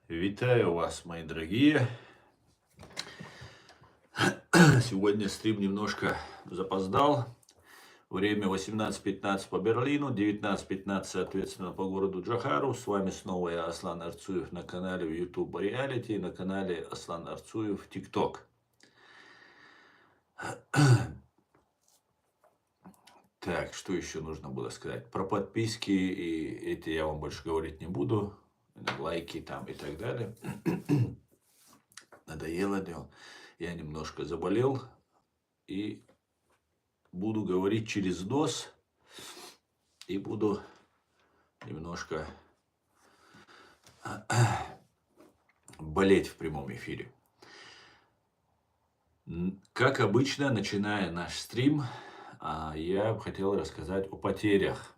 Витаю вас, мои дорогие. Сегодня стрим немножко запоздал. Время 18:15 по Берлину, 19:15, соответственно, по городу Джохару. С вами снова я, Аслан Арцуев, на канале в YouTube Reality и на канале Аслан Арцуев TikTok. Так, что еще нужно было сказать? Про подписки и эти я вам больше говорить не буду. Лайки там и так далее. Надоело дело. Я немножко заболел и буду говорить через нос и буду немножко болеть в прямом эфире. Как обычно, начиная наш стрим, я хотел рассказать о потерях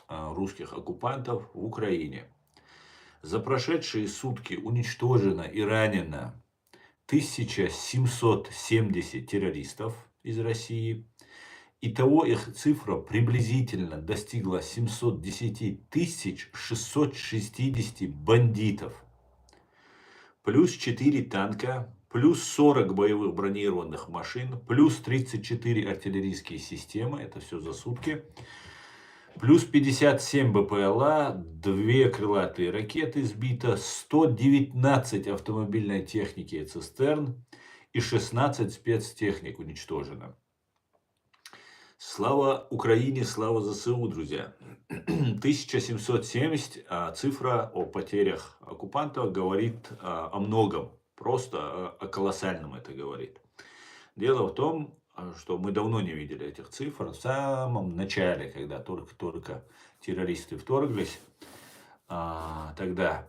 русских оккупантов в Украине. За прошедшие сутки уничтожено и ранено 1770 террористов из России. Итого их цифра приблизительно достигла 710 660 бандитов. Плюс 4 танка, плюс 40 боевых бронированных машин, плюс 34 артиллерийские системы, это все за сутки. Плюс 57 БПЛА, 2 крылатые ракеты сбито, 119 автомобильной техники и цистерн и 16 спецтехник уничтожено. Слава Украине, слава ЗСУ, друзья. 1770, цифра о потерях оккупантов говорит о многом, просто о колоссальном это говорит. Дело в том, что мы давно не видели этих цифр. В самом начале, когда только террористы вторглись, тогда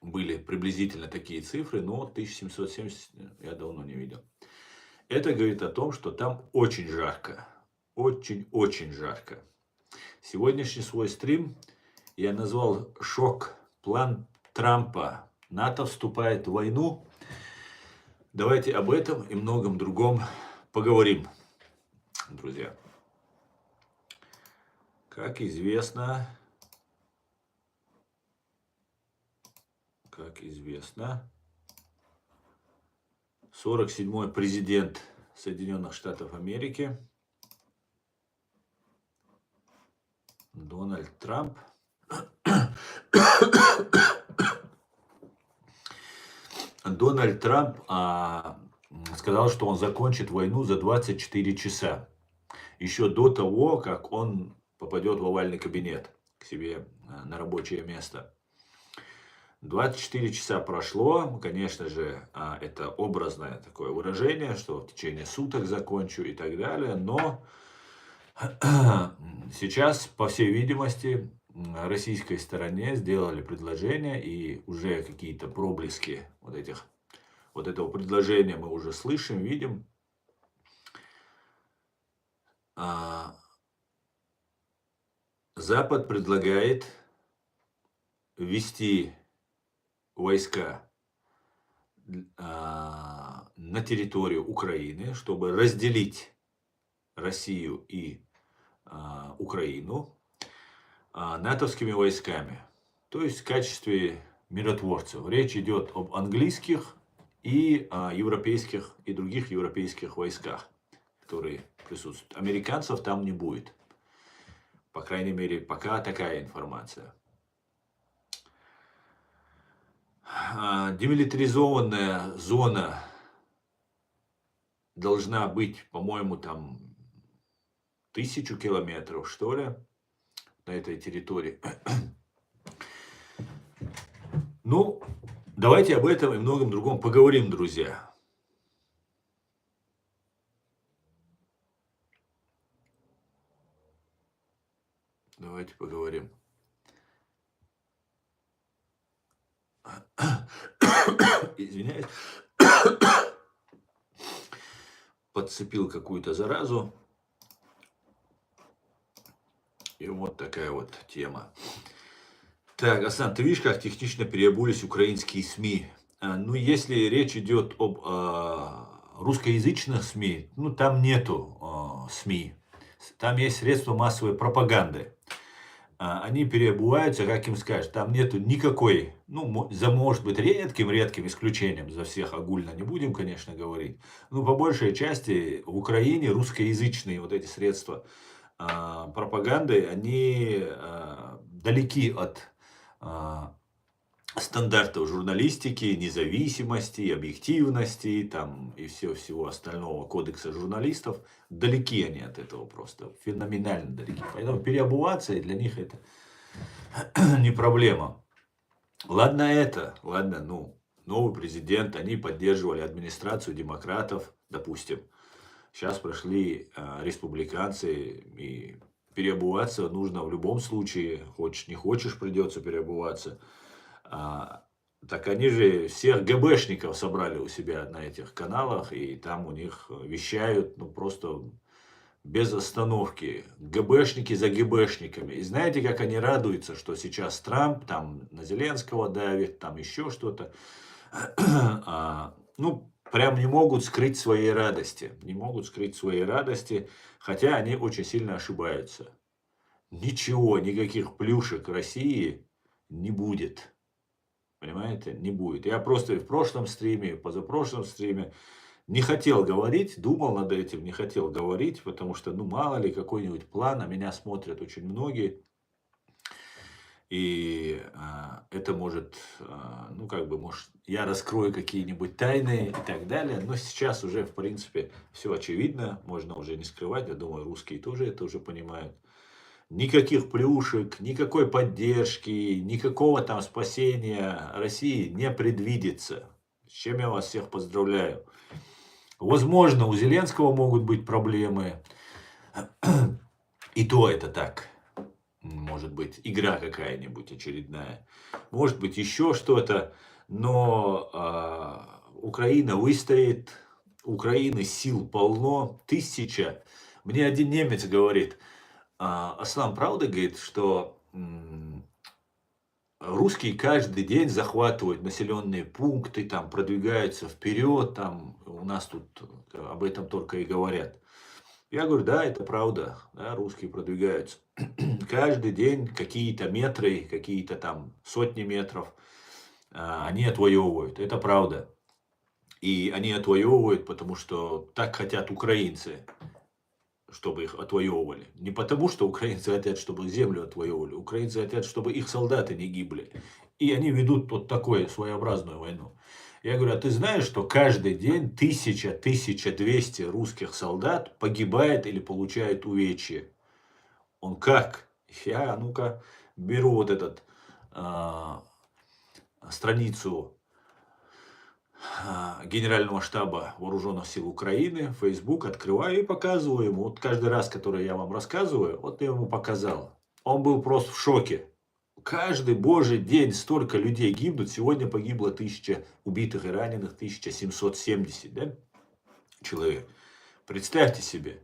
были приблизительно такие цифры, но 1770 я давно не видел. Это говорит о том, что там очень жарко. Очень-очень жарко. Сегодняшний свой стрим я назвал «Шок-план Трампа. НАТО вступает в войну». Давайте об этом и многом другом поговорим, друзья. Как известно, 47-й президент Соединенных Штатов Америки Дональд Трамп сказал, что он закончит войну за 24 часа. Еще до того, как он попадет в овальный кабинет к себе на рабочее место. 24 часа прошло. Конечно же, это образное такое выражение, что в течение суток закончу и так далее. Но сейчас, по всей видимости, российской стороне сделали предложение, и уже какие-то проблески вот этого предложения мы уже слышим, видим. Запад предлагает ввести войска на территорию Украины, чтобы разделить Россию и Украину натовскими войсками. То есть в качестве миротворцев. Речь идет об английских и европейских и других европейских войсках, которые присутствуют. Американцев там не будет. По крайней мере, пока такая информация. Демилитаризованная зона должна быть, по-моему, там 1000 километров, что ли, на этой территории. Ну, давайте об этом и многом другом поговорим, друзья. Давайте поговорим. Извиняюсь. Подцепил какую-то заразу. И вот такая вот тема. Так, Асан, ты видишь, как технично переобулись украинские СМИ? Ну, если речь идет об русскоязычных СМИ, ну, там нету СМИ. Там есть средства массовой пропаганды. Они переобуваются, как им скажешь. Там нету никакой ну, за, может быть, редким исключением, за всех огульно не будем, конечно, говорить, но по большей части в Украине русскоязычные вот эти средства пропаганды, они далеки от а, стандартов журналистики, независимости, объективности там, и всего остального кодекса журналистов. Далеки они от этого просто, феноменально далеки. Поэтому переобуваться для них это не проблема. Ладно это, ладно, ну, новый президент, они поддерживали администрацию демократов, допустим. Сейчас прошли республиканцы, и переобуваться нужно в любом случае, хочешь не хочешь, придется переобуваться. Так они же всех ГБшников собрали у себя на этих каналах, и там у них вещают, ну, просто без остановки. ГБшники за ГБшниками. И знаете, как они радуются, что сейчас Трамп там на Зеленского давит, там еще что-то. Ну, прям не могут скрыть своей радости. Не могут скрыть своей радости, хотя они очень сильно ошибаются. Ничего, никаких плюшек России не будет. Понимаете? Не будет. Я просто в прошлом стриме, позапрошлом стриме не хотел говорить, думал над этим, не хотел говорить, потому что, ну, мало ли, какой-нибудь план, а меня смотрят очень многие. И это может, ну, как бы, может, я раскрою какие-нибудь тайны и так далее. Но сейчас уже, в принципе, все очевидно, можно уже не скрывать. Я думаю, русские тоже это уже понимают. Никаких плюшек, никакой поддержки, никакого там спасения России не предвидится. С чем я вас всех поздравляю. Возможно, у Зеленского могут быть проблемы. И то это так. Может быть, игра какая-нибудь очередная. Может быть, еще что-то. Но Украина выстоит. Украины сил полно. 1000. Мне один немец говорит, Аслан, правда, говорит, что русские каждый день захватывают населенные пункты, там продвигаются вперед, там у нас тут об этом только и говорят. Я говорю, да, это правда, да, русские продвигаются. Каждый день какие-то метры, какие-то там сотни метров они отвоевывают, это правда. И они отвоевывают, потому что так хотят украинцы, чтобы их отвоевывали. Не потому, что украинцы хотят, чтобы землю отвоевывали. Украинцы хотят, чтобы их солдаты не гибли. И они ведут вот такую своеобразную войну. Я говорю, а ты знаешь, что каждый день 1000-1200 русских солдат погибает или получает увечья? Он как? Я, ну-ка, беру вот этот страницу Генерального штаба Вооруженных сил Украины, Facebook, открываю и показываю ему. Вот каждый раз, который я вам рассказываю, вот я ему показал. Он был просто в шоке. Каждый божий день столько людей гибнут. Сегодня погибло 1000 убитых и раненых, 1770, да, человек. Представьте себе.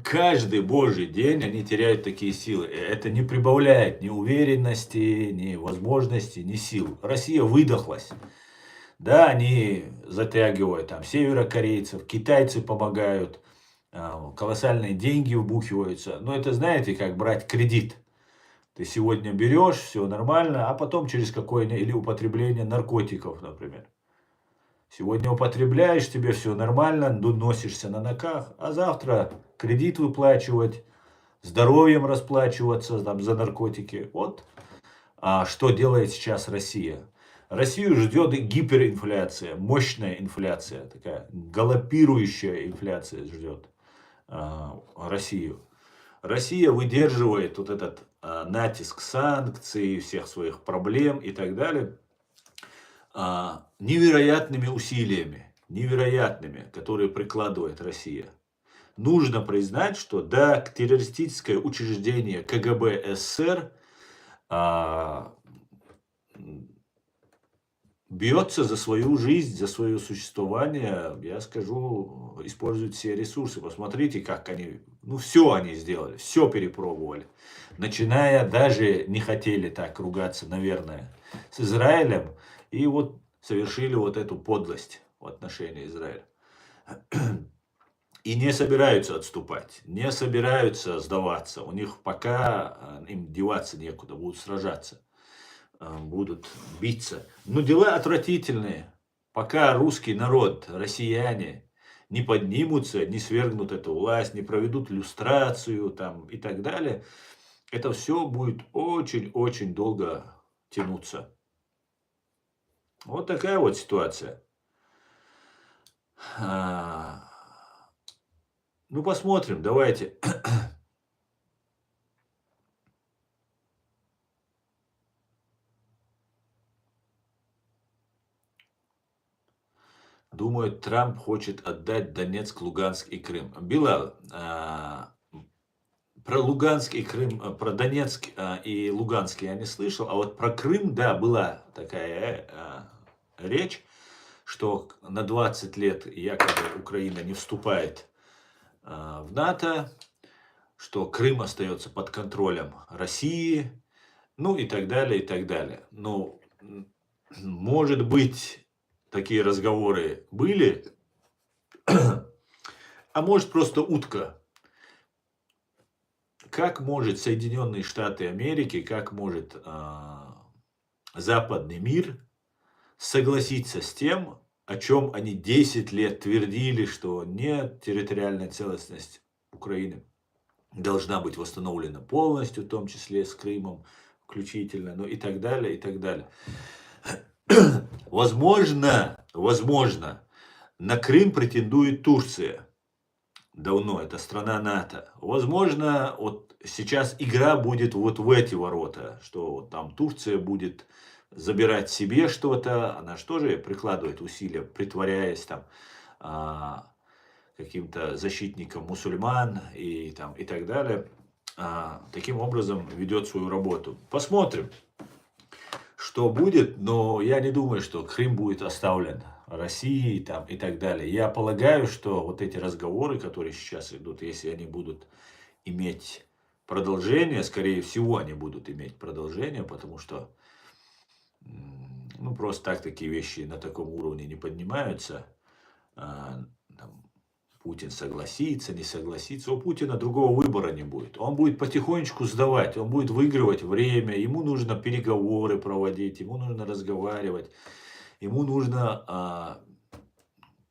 Каждый божий день они теряют такие силы. Это не прибавляет ни уверенности, ни возможностей, ни сил. Россия выдохлась. Да, они затягивают там северокорейцев, китайцы помогают, колоссальные деньги вбухиваются. Но это, знаете, как брать кредит. Ты сегодня берешь, все нормально, а потом через какое-нибудь, или употребление наркотиков, например. Сегодня употребляешь, тебе все нормально, носишься на ногах, а завтра кредит выплачивать, здоровьем расплачиваться там, за наркотики. Вот что делает сейчас Россия. Россию ждет гиперинфляция, мощная инфляция, такая галопирующая инфляция ждет Россию. Россия выдерживает вот этот натиск санкций, всех своих проблем и так далее невероятными усилиями, невероятными, которые прикладывает Россия. Нужно признать, что да, террористическое учреждение КГБ СССР бьется за свою жизнь, за свое существование, я скажу, использует все ресурсы. Посмотрите, как они, ну все они сделали, все перепробовали. Начиная, даже не хотели так ругаться, наверное, с Израилем. И вот совершили вот эту подлость в отношении Израиля. И не собираются отступать, не собираются сдаваться. У них пока им деваться некуда, будут сражаться. будут биться. Но дела отвратительные. Пока русский народ, россияне не поднимутся, не свергнут эту власть, не проведут люстрацию там, и так далее, это все будет очень-очень долго тянуться. Вот такая вот ситуация. Ну, посмотрим, давайте. Думаю, Трамп хочет отдать Донецк, Луганск и Крым. Билал, про Луганск и Крым, про Донецк и Луганск я не слышал, а вот про Крым, да, была такая речь, что на 20 лет якобы Украина не вступает в НАТО, что Крым остается под контролем России, ну и так далее, и так далее. Ну, может быть, такие разговоры были, а может просто утка. Как может Соединенные Штаты Америки, как может западный мир согласиться с тем, о чем они 10 лет твердили, что нет, территориальная целостность Украины должна быть восстановлена полностью, в том числе с Крымом включительно, ну и так далее, и так далее. Возможно, на Крым претендует Турция. Давно, это страна НАТО. Возможно, вот сейчас игра будет вот в эти ворота, что вот там Турция будет забирать себе что-то, она же тоже прикладывает усилия, притворяясь там каким-то защитником мусульман и, там, и так далее. Таким образом ведет свою работу. Посмотрим, что будет, но я не думаю, что Крым будет оставлен России там, и так далее. Я полагаю, что вот эти разговоры, которые сейчас идут, если они будут иметь продолжение, скорее всего, они будут иметь продолжение, потому что ну, просто так такие вещи на таком уровне не поднимаются. Путин согласится, не согласится. У Путина другого выбора не будет. Он будет потихонечку сдавать, он будет выигрывать время, ему нужно переговоры проводить, ему нужно разговаривать, ему нужно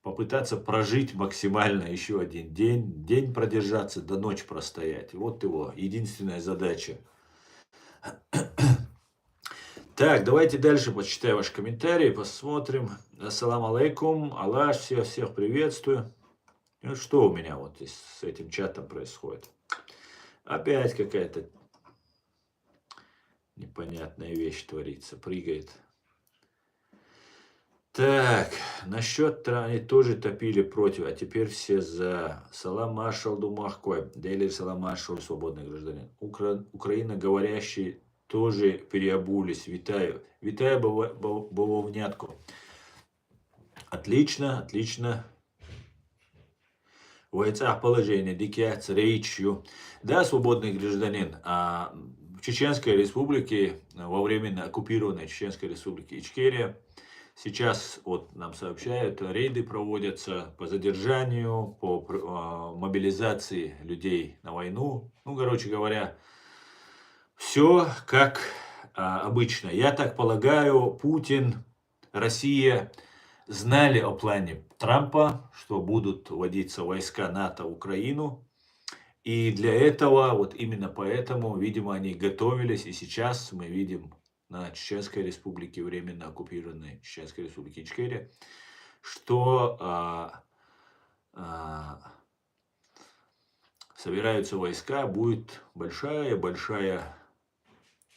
попытаться прожить максимально еще один день продержаться, до ночи простоять. Вот его единственная задача. Так, давайте дальше почитаем ваши комментарии, посмотрим. Ассаламу алейкум, Аллах, всех приветствую. Ну, что у меня вот здесь с этим чатом происходит? Опять какая-то непонятная вещь творится, прыгает. Так, насчет они тоже топили против, а теперь все за. Салам маршал Думахкой, Дейлер салам маршал, свободный гражданин. Украина говорящие тоже переобулись. Витаю. Витаю бавовнятку. Отлично, отлично. В бойцах положение, дикяц, речью. Да, свободный гражданин. В Чеченской республике, во временно оккупированной Чеченской республике Ичкерия, сейчас вот нам сообщают, рейды проводятся по задержанию, по мобилизации людей на войну. Ну, короче говоря, все как обычно. Я так полагаю, Путин, Россия знали о плане Трампа, что будут вводиться войска НАТО в Украину. И для этого, вот именно поэтому, видимо, они готовились. И сейчас мы видим на Чеченской республике, временно оккупированной Чеченской республике Ичкерия, что собираются войска, будет большая-большая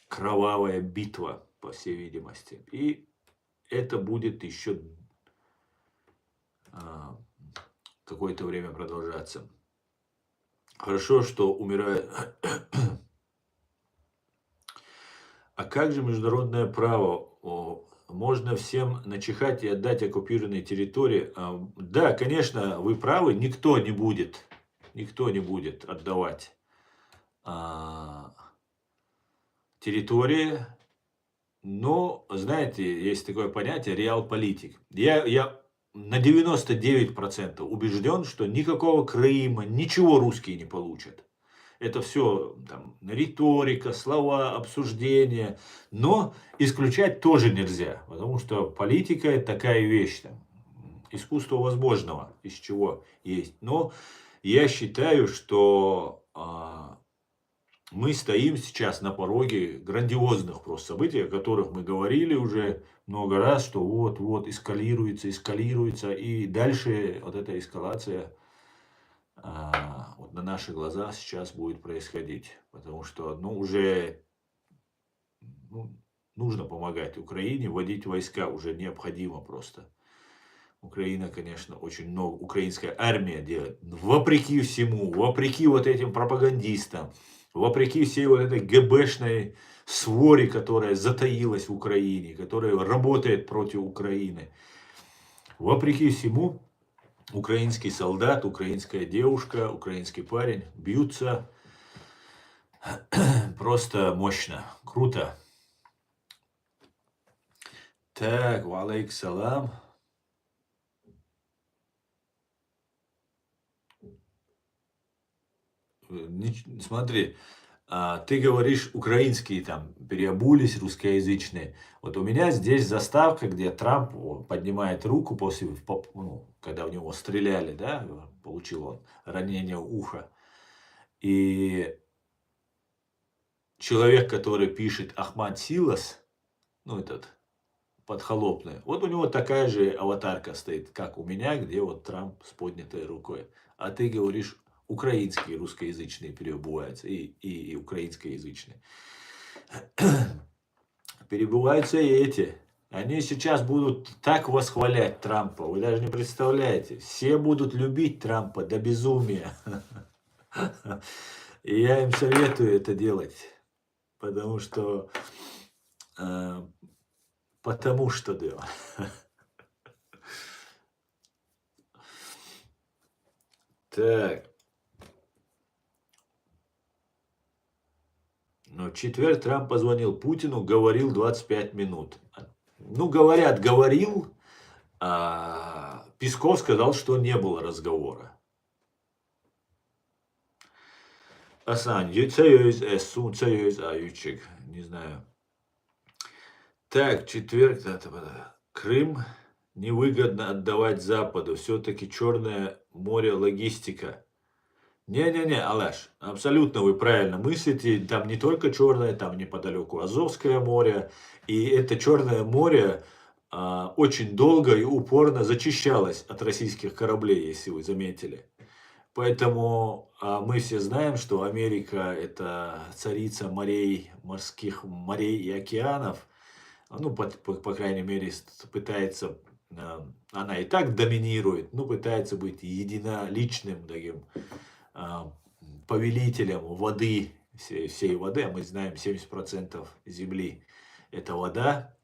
кровавая битва, по всей видимости. И это будет еще какое-то время продолжаться. Хорошо, что умирают. А как же международное право? Можно всем начихать и отдать оккупированные территории? Да, конечно, вы правы, никто не будет отдавать территории. Но, знаете, есть такое понятие реалполитик. Я на 99% убежден, что никакого Крыма, ничего русские не получат. Это все там риторика, слова, обсуждения. Но исключать тоже нельзя, потому что политика это такая вещь, там, искусство возможного, из чего есть. Но я считаю, что мы стоим сейчас на пороге грандиозных просто событий, о которых мы говорили уже много раз, что вот-вот эскалируется, и дальше вот эта эскалация вот на наших глазах сейчас будет происходить. Потому что, ну, уже ну, нужно помогать Украине, вводить войска уже необходимо просто. Украина, конечно, очень много, украинская армия делает, вопреки всему, вопреки вот этим пропагандистам, вопреки всей вот этой ГБшной своре, которая затаилась в Украине, которая работает против Украины. Вопреки всему, украинский солдат, украинская девушка, украинский парень бьются просто мощно, круто. Так, валейк салам. Смотри, ты говоришь, украинские там переобулись, русскоязычные. Вот у меня здесь заставка, где Трамп поднимает руку после, ну, когда в него стреляли, да, получил он ранение уха. И человек, который пишет Ахмад Силас, ну, этот подхолопный, вот у него такая же аватарка стоит, как у меня, где вот Трамп с поднятой рукой. А ты говоришь, украинские русскоязычные переобуваются и украинскоязычные. Перебываются и эти. Они сейчас будут так восхвалять Трампа, вы даже не представляете. Все будут любить Трампа до безумия. И я им советую это делать. Потому что... Потому что, да. Так. Ну, в четверг Трамп позвонил Путину, говорил 25 минут. Ну, говорят, говорил, а Песков сказал, что не было разговора. Асан, не знаю. Так, четверг, Крым невыгодно отдавать Западу. Все-таки Черное море логистика. Не-не-не, Алаш, абсолютно вы правильно мыслите. Там не только Черное, там неподалеку Азовское море. И это Черное море очень долго и упорно зачищалось от российских кораблей, если вы заметили. Поэтому мы все знаем, что Америка это царица морей, морских морей и океанов. Ну, по крайней мере, пытается, она и так доминирует, но пытается быть единоличным таким повелителем воды, всей воды, а мы знаем, 70% земли это вода.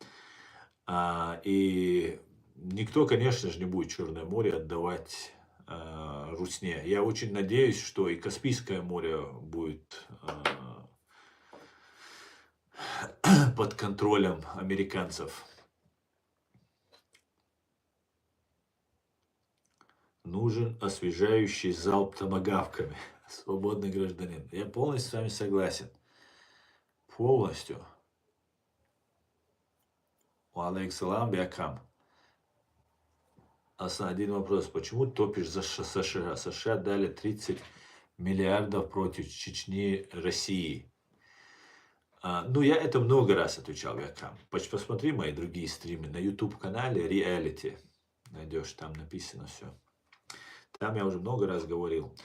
И никто, конечно же, не будет Черное море отдавать Русне. Я очень надеюсь, что и Каспийское море будет под контролем американцев. Нужен освежающий залп томагавками. Свободный гражданин. Я полностью с вами согласен. Полностью. Алейкум биакам. Один вопрос. Почему топишь за США? США дали 30 миллиардов против Чечни России. Ну, я это много раз отвечал, Биакам. Посмотри мои другие стримы на YouTube-канале Reality. Найдешь, там написано все. Там я уже много раз говорил.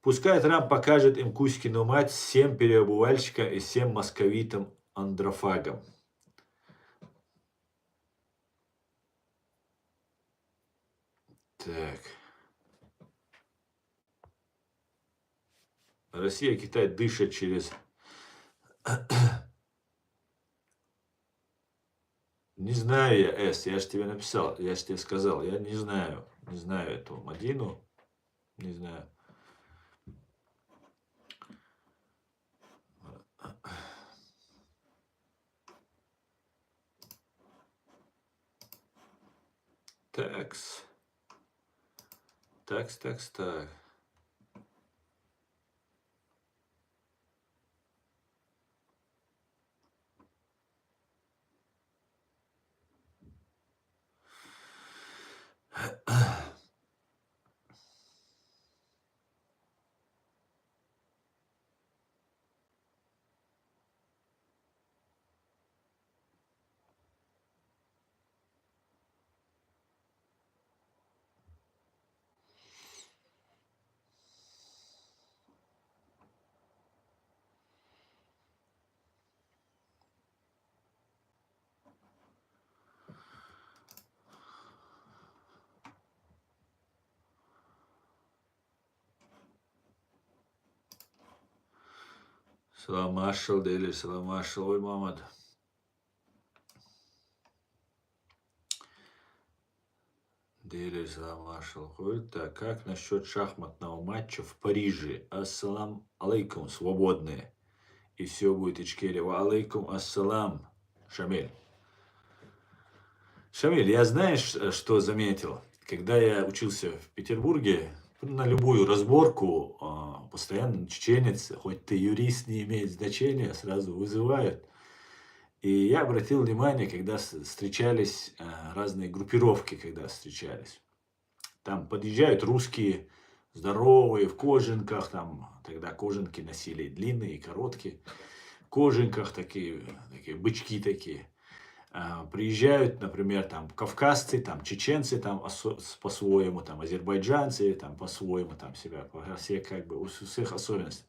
Пускай Трамп покажет им Кузькину мать 7 переобувальщикам и 7 московитам андрофагам. Так. Россия и Китай дышат через... Не знаю я, я же тебе написал, я же тебе сказал, я не знаю эту Мадину, не знаю. Такс. Так. Салам Машал, Дели, салам Машал, ой, Мамад. Дели, салам Машал. Так, как насчет шахматного матча в Париже? Ассалам алейкум, свободные. И все будет Ичкерия. Ва алейкум ассалам, Шамиль. Шамиль, я знаешь, что заметил? Когда я учился в Петербурге, на любую разборку постоянно чеченец, хоть ты юрист, не имеет значения, сразу вызывают. И я обратил внимание, когда встречались разные группировки, когда встречались. Там подъезжают русские, здоровые, в кожанках, там тогда кожанки носили длинные и короткие, в кожанках такие бычки такие. Приезжают, например, там кавказцы, там чеченцы, там по-своему, там азербайджанцы, там по-своему, там себя, все как бы, у всех особенности.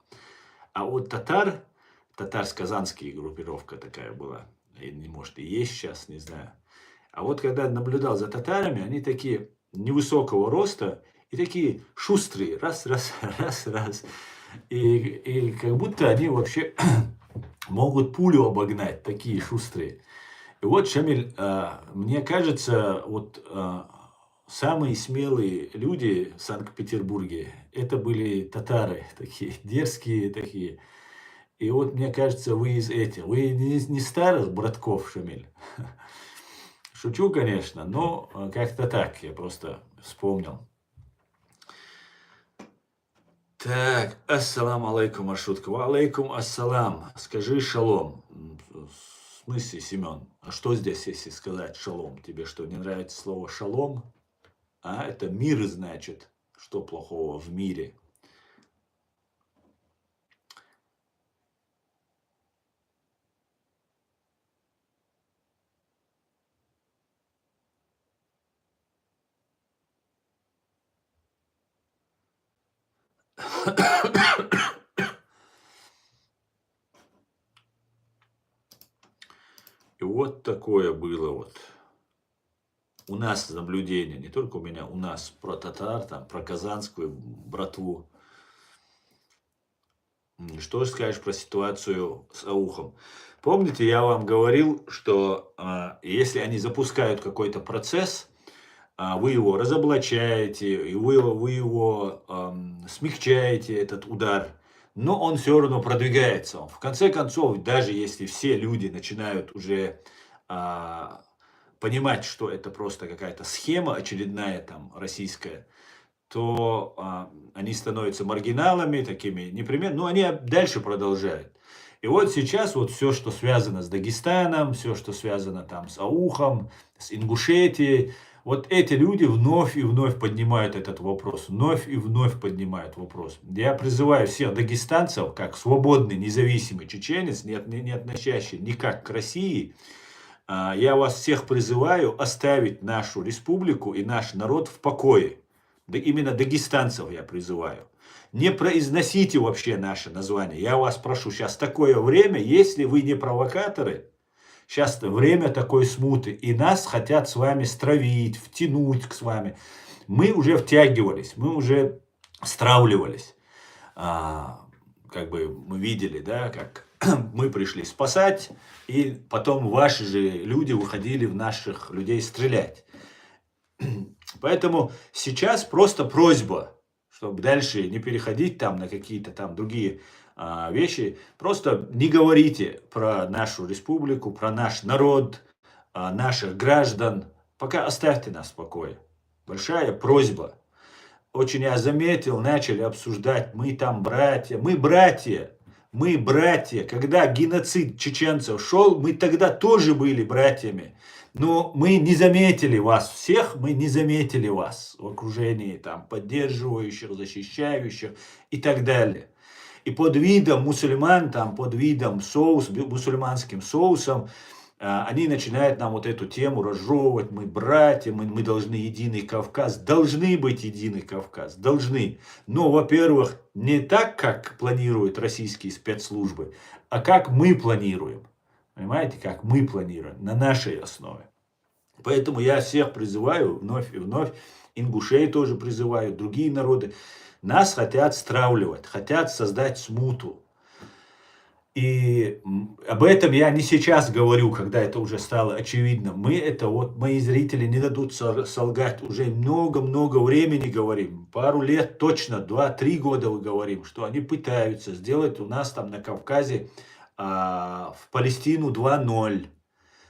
А вот татарско-казанская группировка такая была, и, может и есть сейчас, не знаю. А вот когда наблюдал за татарами, они такие невысокого роста и такие шустрые, раз, раз, раз, раз. И как будто они вообще могут пулю обогнать, такие шустрые. И вот, Шамиль, мне кажется, вот самые смелые люди в Санкт-Петербурге, это были татары, такие дерзкие такие. И вот, мне кажется, вы из этих, вы не старых братков, Шамиль. Шучу, конечно, но как-то так, я просто вспомнил. Так, ассалам алейкум, маршрутка. Ва алейкум ассалам. Скажи шалом. В смысле, Семен? А что здесь, если сказать шалом? Тебе что, не нравится слово шалом? А, это мир, значит. Что плохого в мире? И вот такое было вот. У нас наблюдение, не только у меня, у нас про татар, там, про казанскую братву. Что же скажешь про ситуацию с Аухом? Помните, я вам говорил, что если они запускают какой-то процесс, вы его разоблачаете, и вы его смягчаете, этот удар, но он все равно продвигается. В конце концов, даже если все люди начинают уже понимать, что это просто какая-то схема очередная там российская, то они становятся маргиналами такими непременно, но они дальше продолжают. И вот сейчас вот все, что связано с Дагестаном, все, что связано там с Аухом, с Ингушетией, вот эти люди вновь и вновь поднимают этот вопрос, вновь и вновь поднимают вопрос. Я призываю всех дагестанцев, как свободный, независимый чеченец, не относящий никак к России, я вас всех призываю оставить нашу республику и наш народ в покое. Да именно дагестанцев я призываю. Не произносите вообще наше название. Я вас прошу, сейчас такое время, если вы не провокаторы, сейчас время такой смуты, и нас хотят с вами стравить, втянуть с вами. Мы уже втягивались, мы уже стравливались. Как бы мы видели, да, как мы пришли спасать, и потом ваши же люди выходили в наших людей стрелять. Поэтому сейчас просто просьба, чтобы дальше не переходить там на какие-то там другие вещи. Просто не говорите про нашу республику, про наш народ, наших граждан. Пока оставьте нас в покое. Большая просьба. Очень я заметил, начали обсуждать, мы там братья, мы братья. Мы братья. Когда геноцид чеченцев шел, мы тогда тоже были братьями. Но мы не заметили вас всех, мы не заметили вас в окружении там поддерживающих, защищающих и так далее. И под видом мусульман, там, под видом мусульманским соусом, они начинают нам вот эту тему разжевывать, мы братья, мы должны единый Кавказ, должны быть единый Кавказ, должны. Но, во-первых, не так, как планируют российские спецслужбы, а как мы планируем. Понимаете, как мы планируем, на нашей основе. Поэтому я всех призываю вновь и вновь, ингушей тоже призываю, другие народы. Нас хотят стравливать, хотят создать смуту. И об этом я не сейчас говорю, когда это уже стало очевидно. Мы это вот, мои зрители не дадут солгать, уже много-много времени говорим. Пару лет точно, 2-3 года мы говорим, что они пытаются сделать у нас там на Кавказе в Палестину 2:0.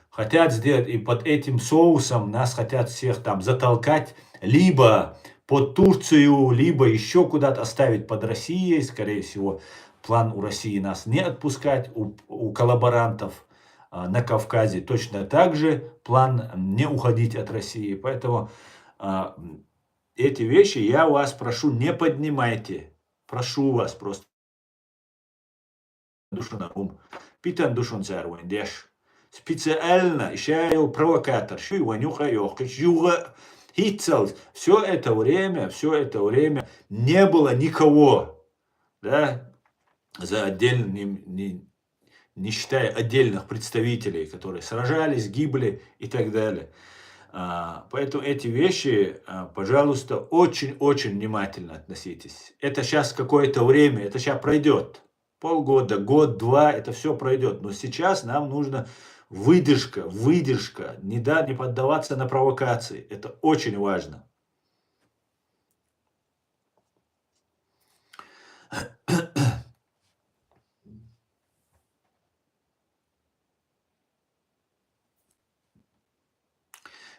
Хотят сделать, и под этим соусом нас хотят всех там затолкать либо под Турцию, либо еще куда-то оставить под Россией. Скорее всего, план у России нас не отпускать, у коллаборантов на Кавказе точно так же план не уходить от России. Поэтому а, эти вещи я вас прошу, не поднимайте. Прошу вас просто. Душанарум. Питан душон царвендеш. Специально ищаю провокатор. Щу Ванюха Йохич, Юга Хитцелс. Все это время не было никого, да, за отдельным, не считая отдельных представителей, которые сражались, гибли и так далее. Поэтому эти вещи, пожалуйста, очень-очень внимательно относитесь. Это сейчас какое-то время, это сейчас пройдет. Полгода, год-два, это все пройдет. Но сейчас нам нужно выдержка, не поддаваться на провокации. Это очень важно.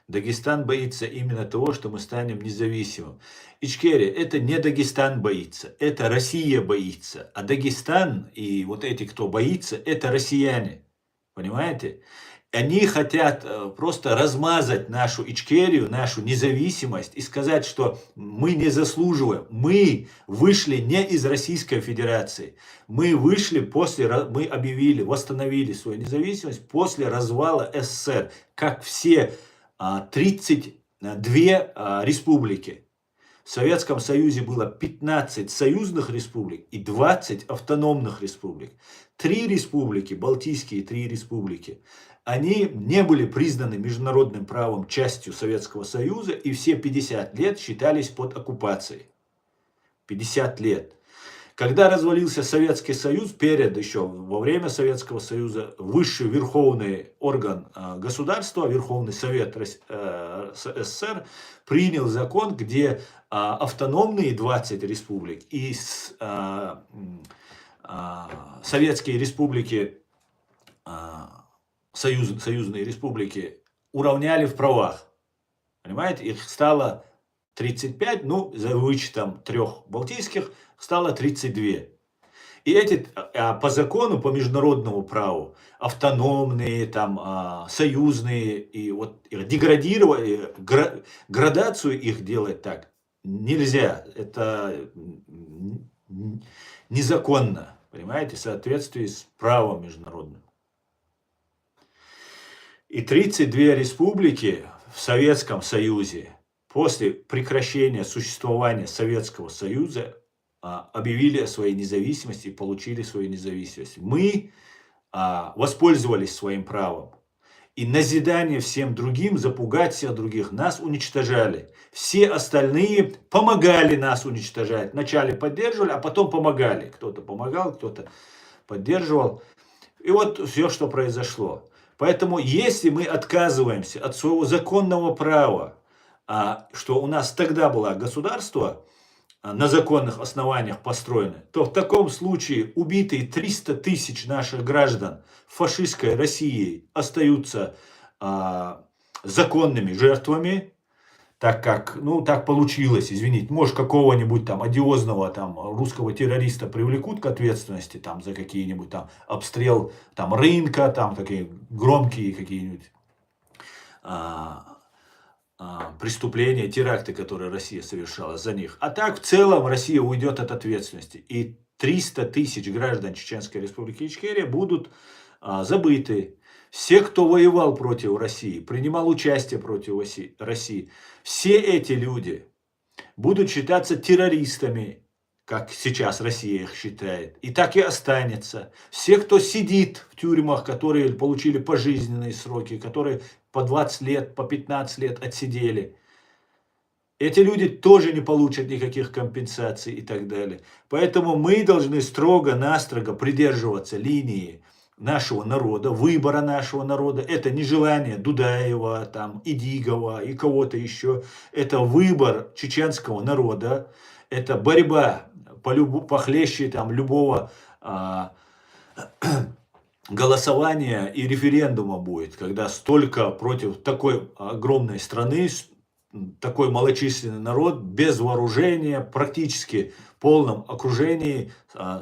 Дагестан боится именно того, что мы станем независимым. Ичкерия, это не Дагестан боится, это Россия боится. А Дагестан и вот эти, кто боится, это россияне. Понимаете? Они хотят просто размазать нашу Ичкерию, нашу независимость и сказать, что мы не заслуживаем. Мы вышли не из Российской Федерации. Мы вышли мы объявили, восстановили свою независимость после развала СССР, как все 32 республики. В Советском Союзе было 15 союзных республик и 20 автономных республик. 3 республики, балтийские 3 республики, они не были признаны международным правом частью Советского Союза и все 50 лет считались под оккупацией. 50 лет. Когда развалился Советский Союз, во время Советского Союза, высший верховный орган государства, Верховный Совет СССР, принял закон, где автономные 20 республик и советские республики, союзные республики уравняли в правах. Понимаете, их стало 35, ну, за вычетом 3 балтийских, стало 32. И эти по закону, по международному праву, автономные, там, союзные, и вот деградировать, градацию их делать так нельзя. Это незаконно, понимаете, в соответствии с правом международным. И 32 республики в Советском Союзе после прекращения существования Советского Союза объявили о своей независимости и получили свою независимость. Мы воспользовались своим правом. И назидание всем другим, запугать всех других, нас уничтожали. Все остальные помогали нас уничтожать. Вначале поддерживали, а потом помогали. Кто-то помогал, кто-то поддерживал. И вот все, что произошло. Поэтому, если мы отказываемся от своего законного права, что у нас тогда было государство, на законных основаниях построены, то в таком случае убитые 300 тысяч наших граждан фашистской Россией остаются законными жертвами, так как, ну, так получилось, извините, может, какого-нибудь там одиозного там русского террориста привлекут к ответственности там за какие-нибудь там обстрел там рынка, там такие громкие какие-нибудь преступления, теракты, которые Россия совершала за них. А так, в целом, Россия уйдет от ответственности. И 300 тысяч граждан Чеченской Республики Ичкерия будут забыты. Все, кто воевал против России, принимал участие против России, все эти люди будут считаться террористами, как сейчас Россия их считает. И так и останется. Все, кто сидит в тюрьмах, которые получили пожизненные сроки, которые по 20 лет, по 15 лет отсидели. Эти люди тоже не получат никаких компенсаций и так далее. Поэтому мы должны строго-настрого придерживаться линии нашего народа, выбора нашего народа. Это не желание Дудаева, там, Идигова и кого-то еще. Это выбор чеченского народа. Это борьба похлеще там, любого голосования и референдума будет, когда столько против такой огромной страны, такой малочисленный народ, без вооружения, практически в полном окружении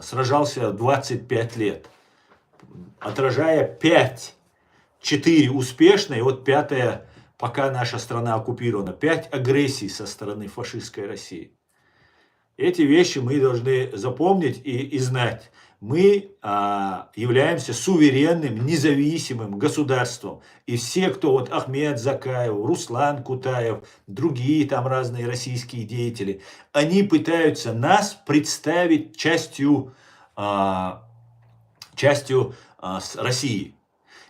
сражался 25 лет, отражая 5, 4 успешные, вот 5, пока наша страна оккупирована, 5 агрессий со стороны фашистской России. Эти вещи мы должны запомнить и знать. Мы являемся суверенным, независимым государством. И все, кто вот Ахмед Закаев, Руслан Кутаев, другие там разные российские деятели, они пытаются нас представить частью России.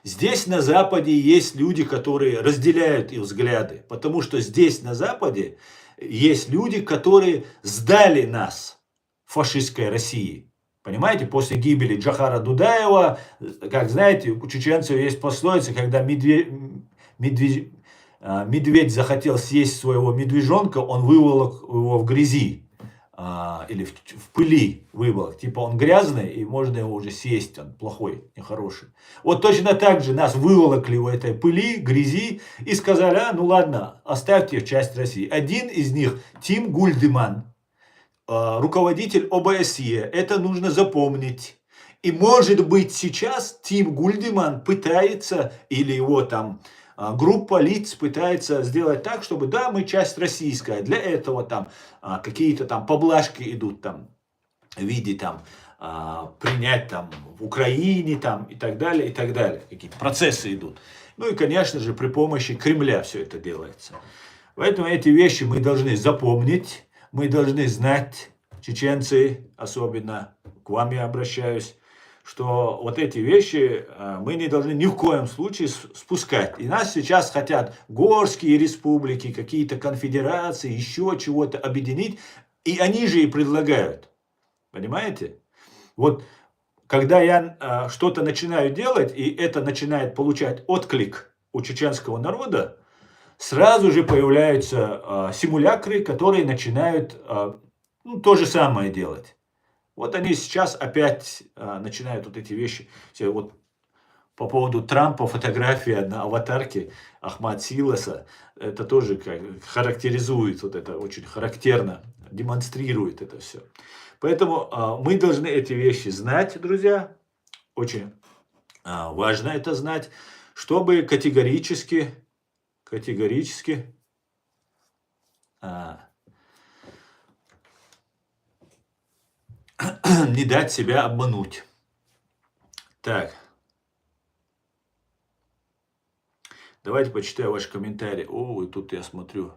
Здесь на Западе есть люди, которые разделяют их взгляды, потому что здесь на Западе есть люди, которые сдали нас фашистской России. Понимаете, после гибели Джохара Дудаева, как знаете, у чеченцев есть пословица, когда медведь захотел съесть своего медвежонка, он выволок его в грязи или в пыли выволок. Типа он грязный, и можно его уже съесть, он плохой, нехороший. Вот точно так же нас выволокли в этой пыли, грязи и сказали, ну ладно, оставьте часть России. Один из них, Тим Гульдеман, руководитель ОБСЕ, это нужно запомнить. И может быть сейчас Тим Гульдеман пытается, или его там группа лиц пытается сделать так, чтобы да, мы часть российская. Для этого там какие-то там поблажки идут там в виде там принять там в Украине там и так далее, и так далее. Какие-то процессы идут. Ну и конечно же при помощи Кремля все это делается. Поэтому эти вещи мы должны запомнить. Мы должны знать, чеченцы, особенно к вам я обращаюсь, что вот эти вещи мы не должны ни в коем случае спускать. И нас сейчас хотят горские республики, какие-то конфедерации, еще чего-то объединить. И они же и предлагают. Понимаете? Вот когда я что-то начинаю делать, и это начинает получать отклик у чеченского народа, сразу же появляются симулякры, которые начинают то же самое делать. Вот они сейчас опять начинают вот эти вещи. Вот по поводу Трампа фотография на аватарке Ахмад Силаса, это тоже характеризует, вот это очень характерно, демонстрирует это все. Поэтому мы должны эти вещи знать, друзья. Очень важно это знать, чтобы категорически не дать себя обмануть. Так. Давайте почитаю ваши комментарии. О, и тут я смотрю.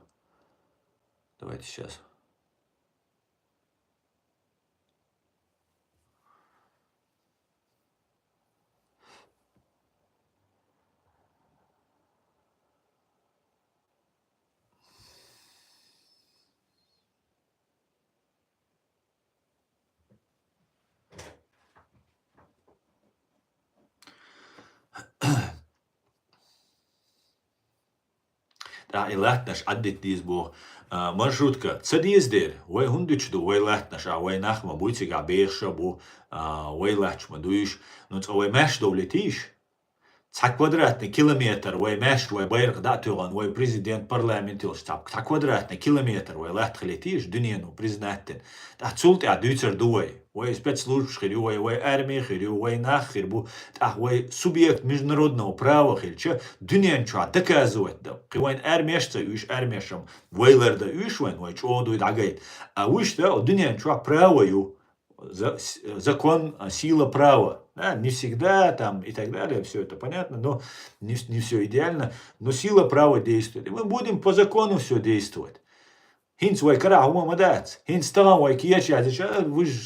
Давайте сейчас. Илахнаш аддетдиз бо маршрутка цадиздер вай хундучду вай лахнаш вай нахма буйтига бехша бо вай лахчма дуиш но вай маш довлетиш цаг квадратный километр вай маш вай байрак датуган вай президент парламентилш так квадратный километр вай лахтлетиш дунену признаттен цулт адуцер дуай вай спецслужб хирю вай армия хирю вай нах хирбу вай субъект международного права хирча дунен ча доказывать да вай армияшца уж армияшам вайлерда уж вай чоду дагайт уж да дунен ча правою закон, сила права. Да, не всегда там и так далее, все это понятно, но не все идеально. Но сила права действует. И мы будем по закону все действовать. Хинц вай кара ума мадац. Хинц там вай кияча. Вы же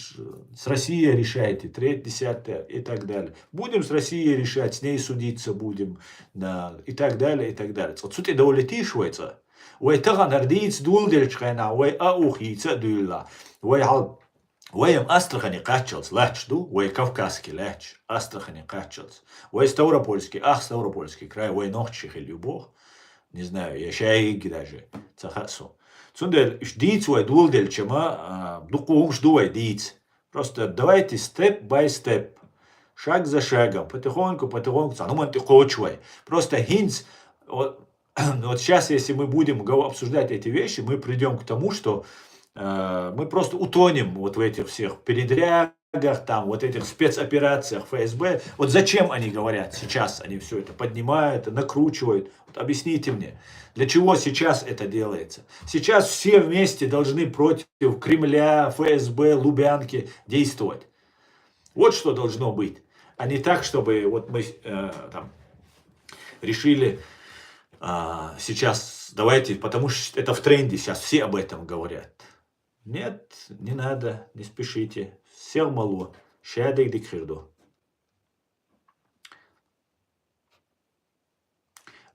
с Россией решаете, третье, десятое и так далее. Будем с Россией решать, с ней судиться будем, да, и так далее, и так далее. Отсюда довлети швейца. Вай таган ардиц дулдельчкайна, вай аухица дюлла. Вай хал. Ваем Астрахани качалс, лачду, вай Кавказский лач, Астрахани качалс. Вай Ставропольский, Ставропольский край, вай Нохчих и Любох. Не знаю, я шайги даже, цахасу. Цундер, ждите вай дулдельчама, дукум жду вай диц. Просто давайте степ-бай-степ, шаг за шагом, потихоньку, ну ты хочешь. Просто хинц, вот сейчас, если мы будем обсуждать эти вещи, мы придем к тому, что мы просто утонем вот в этих всех передрягах, там, вот этих спецоперациях ФСБ. Вот зачем они говорят сейчас, они все это поднимают, накручивают. Вот объясните мне, для чего сейчас это делается? Сейчас все вместе должны против Кремля, ФСБ, Лубянки действовать. Вот что должно быть. А не так, чтобы вот мы там решили сейчас, давайте, потому что это в тренде, сейчас все об этом говорят. Нет, не надо, не спешите. Сел мало. Шадик дикхирду.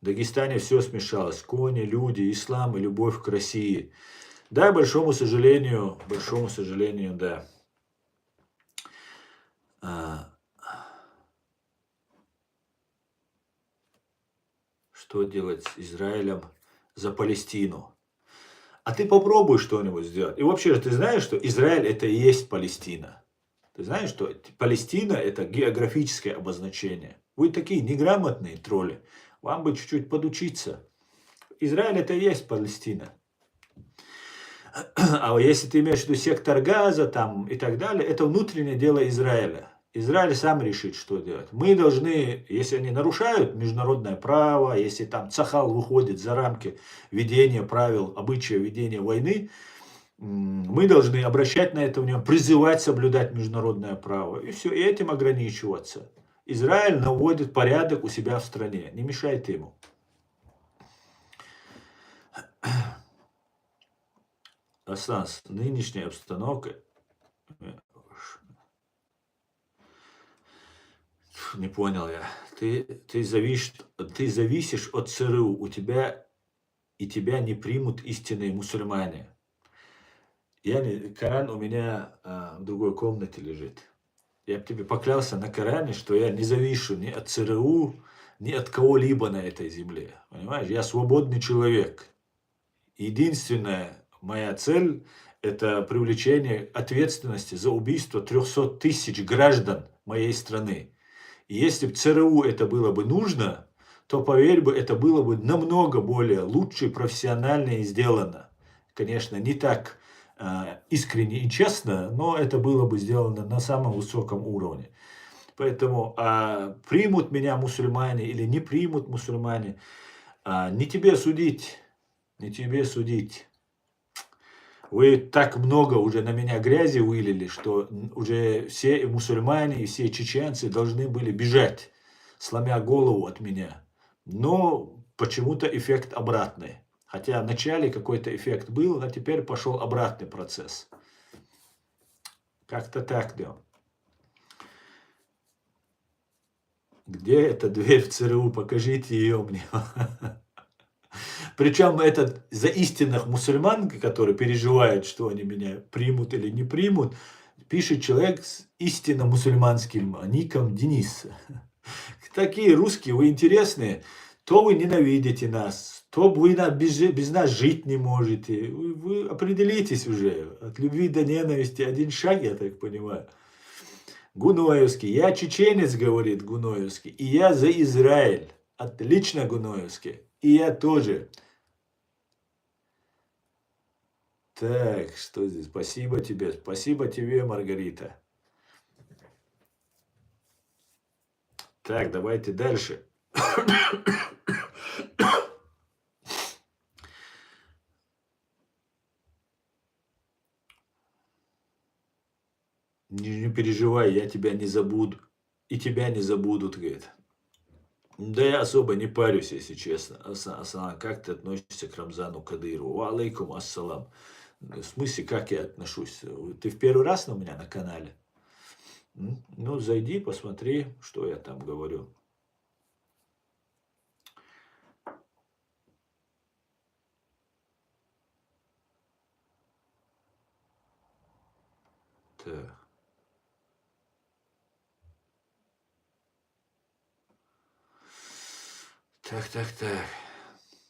В Дагестане все смешалось. Кони, люди, ислам и любовь к России. Да, большому сожалению, да. Что делать с Израилем за Палестину? А ты попробуй что-нибудь сделать. И вообще, ты знаешь, что Израиль это и есть Палестина? Ты знаешь, что Палестина это географическое обозначение? Вы такие неграмотные тролли. Вам бы чуть-чуть подучиться. Израиль это и есть Палестина. А если ты имеешь в виду сектор Газа там, и так далее, это внутреннее дело Израиля. Израиль сам решит, что делать. Мы должны, если они нарушают международное право, если там Цахал выходит за рамки ведения правил, обычая ведения войны, мы должны обращать на это внимание, призывать соблюдать международное право. И все, и этим ограничиваться. Израиль наводит порядок у себя в стране. Не мешайте ему. Ассанс, нынешняя обстановка... Не понял я. Ты зависишь от ЦРУ. Тебя не примут истинные мусульмане. Коран у меня в другой комнате лежит. Я бы тебе поклялся на Коране, что я не завишу ни от ЦРУ, ни от кого-либо на этой земле. Понимаешь? Я свободный человек. Единственная моя цель – это привлечение ответственности за убийство 300 тысяч граждан моей страны. И если бы ЦРУ это было бы нужно, то, поверь бы, это было бы намного более лучше, профессионально и сделано. Конечно, не так искренне и честно, но это было бы сделано на самом высоком уровне. Поэтому примут меня мусульмане или не примут мусульмане, не тебе судить, не тебе судить. Вы так много уже на меня грязи вылили, что уже все мусульмане и все чеченцы должны были бежать, сломя голову от меня. Но почему-то эффект обратный. Хотя вначале какой-то эффект был, а теперь пошел обратный процесс. Как-то так, да. Где эта дверь в ЦРУ? Покажите ее мне. Причем это за истинных мусульман, которые переживают, что они меня примут или не примут, пишет человек с истинно мусульманским ником Денис. Такие русские, вы интересные. То вы ненавидите нас, то вы без нас жить не можете. Вы определитесь уже. От любви до ненависти один шаг, я так понимаю. Гуноевский. Я чеченец, говорит Гуноевский. И я за Израиль. Отлично, Гуноевский. И я тоже. Так, что здесь? Спасибо тебе, Маргарита. Так, давайте дальше. Не переживай, я тебя не забуду. И тебя не забудут, говорит. Да я особо не парюсь, если честно. Аслан, как ты относишься к Рамзану Кадырову? Ва алейкум ассалам. В смысле, как я отношусь? Ты в первый раз у меня на канале? Ну, зайди, посмотри, что я там говорю. Так. Так.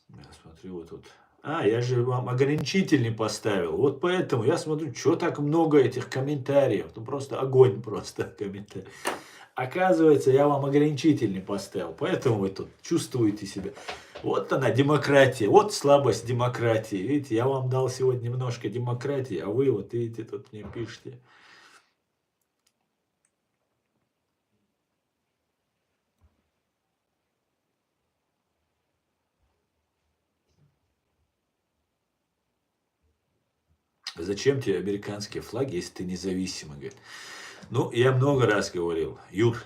Я смотрю, вот тут. Я же вам ограничитель не поставил. Вот поэтому я смотрю, что так много этих комментариев. Ну, просто огонь просто комментарий. Оказывается, я вам ограничитель не поставил. Поэтому вы тут чувствуете себя. Вот она, демократия. Вот слабость демократии. Видите, я вам дал сегодня немножко демократии, а вы вот видите, тут мне пишете. Зачем тебе американские флаги, если ты независимый? Говорит. Ну, я много раз говорил, Юр,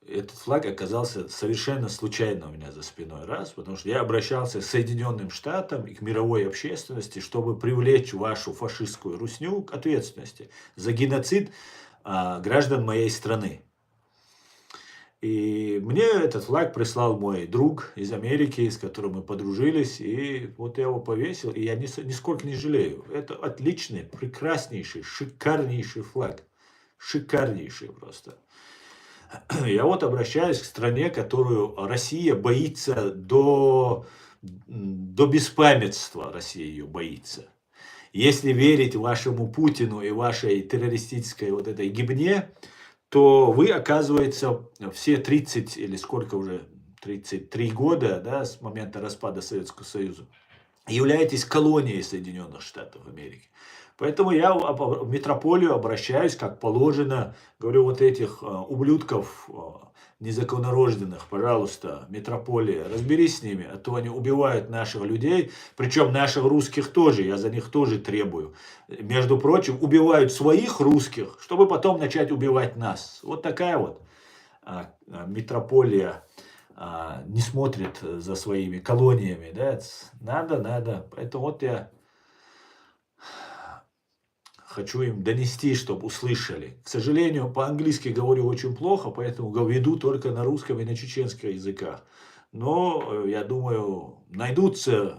этот флаг оказался совершенно случайно у меня за спиной. Раз, потому что я обращался к Соединенным Штатам и к мировой общественности, чтобы привлечь вашу фашистскую русню к ответственности за геноцид граждан моей страны. И мне этот флаг прислал мой друг из Америки, с которым мы подружились, и вот я его повесил, и я нисколько не жалею. Это отличный, прекраснейший, шикарнейший флаг. Шикарнейший просто. Я вот обращаюсь к стране, которую Россия боится до беспамятства. Россия ее боится. Если верить вашему Путину и вашей террористической вот этой гибне, то вы, оказывается, все 30 или сколько уже, 33 года, да, с момента распада Советского Союза, являетесь колонией Соединенных Штатов Америки. Поэтому я в метрополию обращаюсь, как положено, говорю, вот этих ублюдков незаконнорожденных, пожалуйста, метрополия, разберись с ними, а то они убивают наших людей, причем наших русских тоже, я за них тоже требую. Между прочим, убивают своих русских, чтобы потом начать убивать нас. Вот такая вот метрополия не смотрит за своими колониями, да, надо. Поэтому вот я хочу им донести, чтобы услышали. К сожалению, по-английски говорю очень плохо, поэтому веду только на русском и на чеченском языках. Но, я думаю, найдутся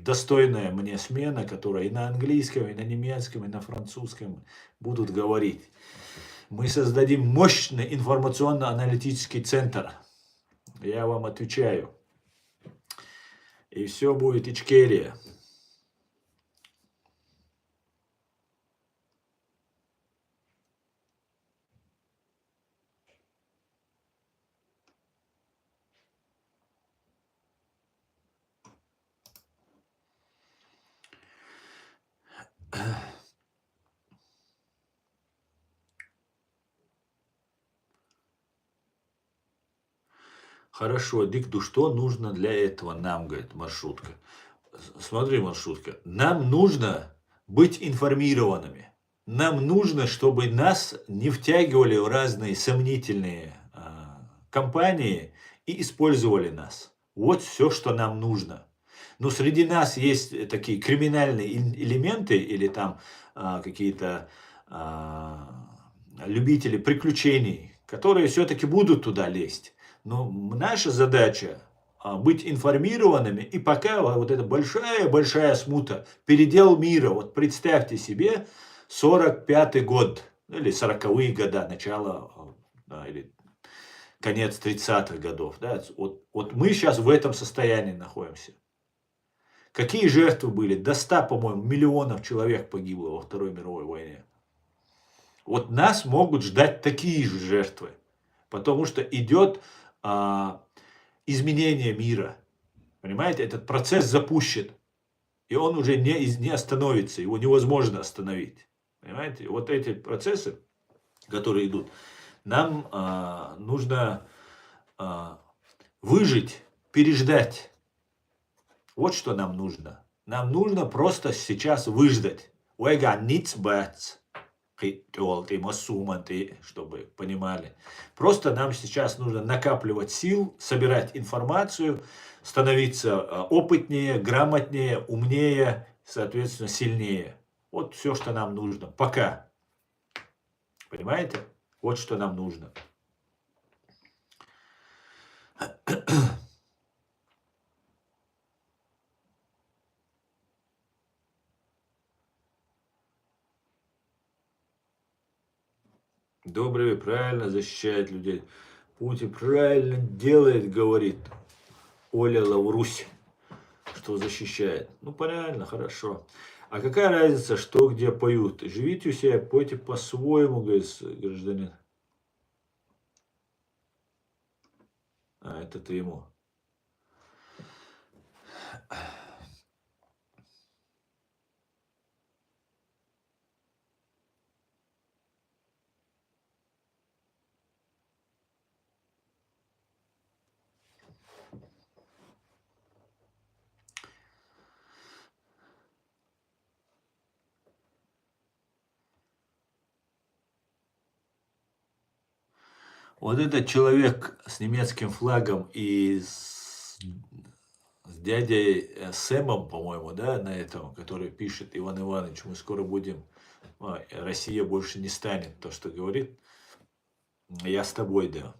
достойная мне смена, которая и на английском, и на немецком, и на французском будут говорить. Мы создадим мощный информационно-аналитический центр. Я вам отвечаю. И все будет Ичкерия. Хорошо, Дикду, что нужно для этого нам, говорит маршрутка. Смотри, маршрутка, нам нужно быть информированными. Нам нужно, чтобы нас не втягивали в разные сомнительные компании и использовали нас. Вот все, что нам нужно. Но среди нас есть такие криминальные элементы или там какие-то любители приключений, которые все-таки будут туда лезть. Но наша задача быть информированными, и пока вот эта большая смута, передел мира, вот представьте себе 45-й год, или 40-е года, начало, или конец 30-х годов, да, вот мы сейчас в этом состоянии находимся. Какие жертвы были? До 100, по-моему, миллионов человек погибло во Второй мировой войне. Вот нас могут ждать такие же жертвы, потому что идет изменение мира. Понимаете, этот процесс запущен. И он уже не остановится, его невозможно остановить. Понимаете, вот эти процессы, которые идут, нам нужно выжить, переждать. Вот что нам нужно. Нам нужно просто сейчас выждать. We got needs, but чтобы понимали. Просто нам сейчас нужно накапливать сил, собирать информацию, становиться опытнее, грамотнее, умнее, соответственно, сильнее. Вот все, что нам нужно. Пока. Понимаете? Вот что нам нужно. Добрый, правильно защищает людей. Путин правильно делает, говорит Оля Лаврусь, что защищает. Ну, правильно, хорошо. А какая разница, что где поют? Живите у себя, пойте по-своему, говорит гражданин. А, это ты ему. Вот этот человек с немецким флагом и с дядей Сэмом, по-моему, да, на этом, который пишет Иван Иванович, мы скоро будем, Россия больше не станет, то, что говорит. Я с тобой, да.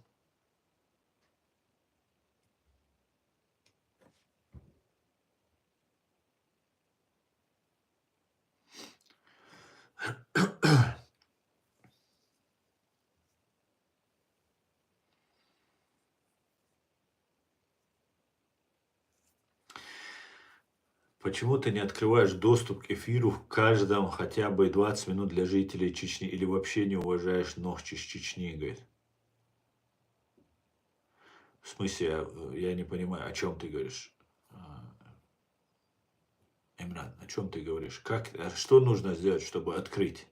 Почему ты не открываешь доступ к эфиру в каждом хотя бы 20 минут для жителей Чечни или вообще не уважаешь Нохчи из Чечни, говорит. В смысле, я не понимаю, о чем ты говоришь? Эмран, о чем ты говоришь? Что нужно сделать, чтобы открыть?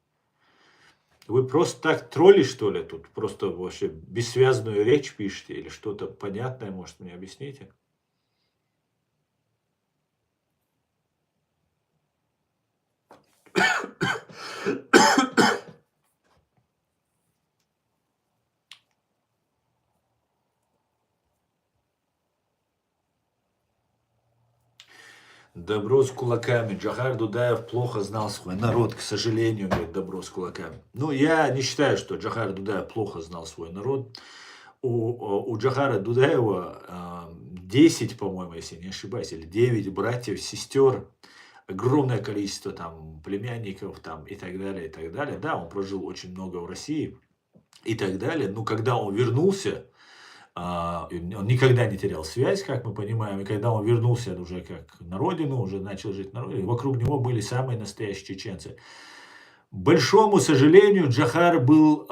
Вы просто так тролли, что ли, тут? Просто вообще бессвязную речь пишете или что-то понятное, может, мне объясните? Добро с кулаками. Джохар Дудаев плохо знал свой народ, к сожалению, говорит, добро с кулаками. Ну, я не считаю, что Джохар Дудаев плохо знал свой народ. У Джохара Дудаева 10, по-моему, если не ошибаюсь, или 9 братьев, сестер, огромное количество там племянников там, и так далее, и так далее. Да, он прожил очень много в России и так далее. Но когда он вернулся, он никогда не терял связь, как мы понимаем, и когда он вернулся уже как на родину, уже начал жить на родине, вокруг него были самые настоящие чеченцы. К большому сожалению, Джохар был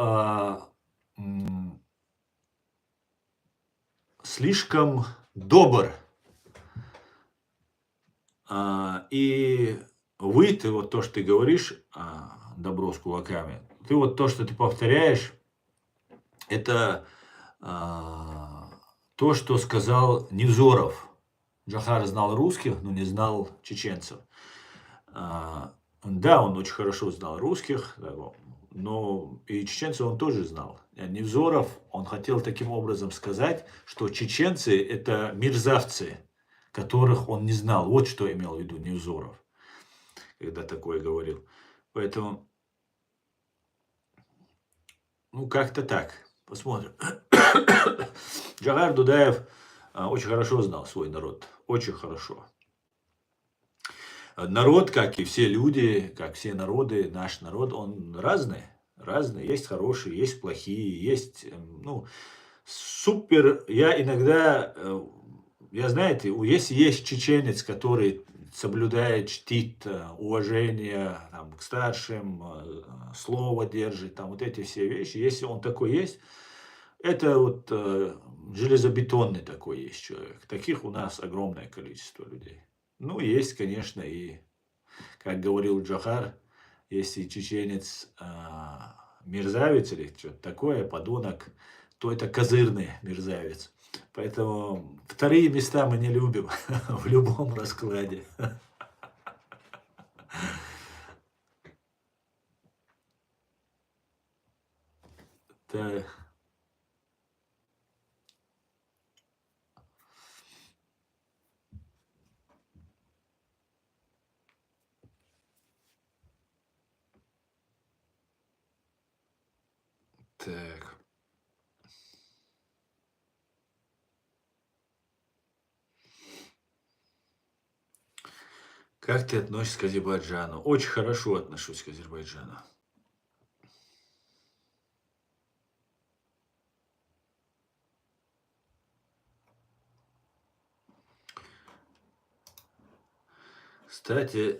слишком добр. И ты вот то, что ты говоришь, добро с кулаками, ты вот то, что ты повторяешь, это то, что сказал Невзоров. Джохар знал русских, но не знал чеченцев. Да, он очень хорошо знал русских, но и чеченцев он тоже знал. Невзоров, он хотел таким образом сказать, что чеченцы – это мерзавцы, которых он не знал. Вот что имел в виду Невзоров, когда такое говорил. Поэтому, ну, как-то так. Посмотрим. Джохар Дудаев очень хорошо знал свой народ. Очень хорошо. Народ, как и все люди, как все народы, наш народ, он разный. Разный. Есть хорошие, есть плохие, есть, ну, супер. Я иногда, знаете, если есть чеченец, который соблюдает, чтит уважение там, к старшим, слово держит, там вот эти все вещи, если он такой есть, это вот железобетонный такой есть человек. Таких у нас огромное количество людей. Ну, есть, конечно, и, как говорил Джохар, если чеченец мерзавец или что-то такое, подонок, то это козырный мерзавец. Поэтому вторые места мы не любим в любом раскладе. Так, так. Как ты относишься к Азербайджану? Очень хорошо отношусь к Азербайджану.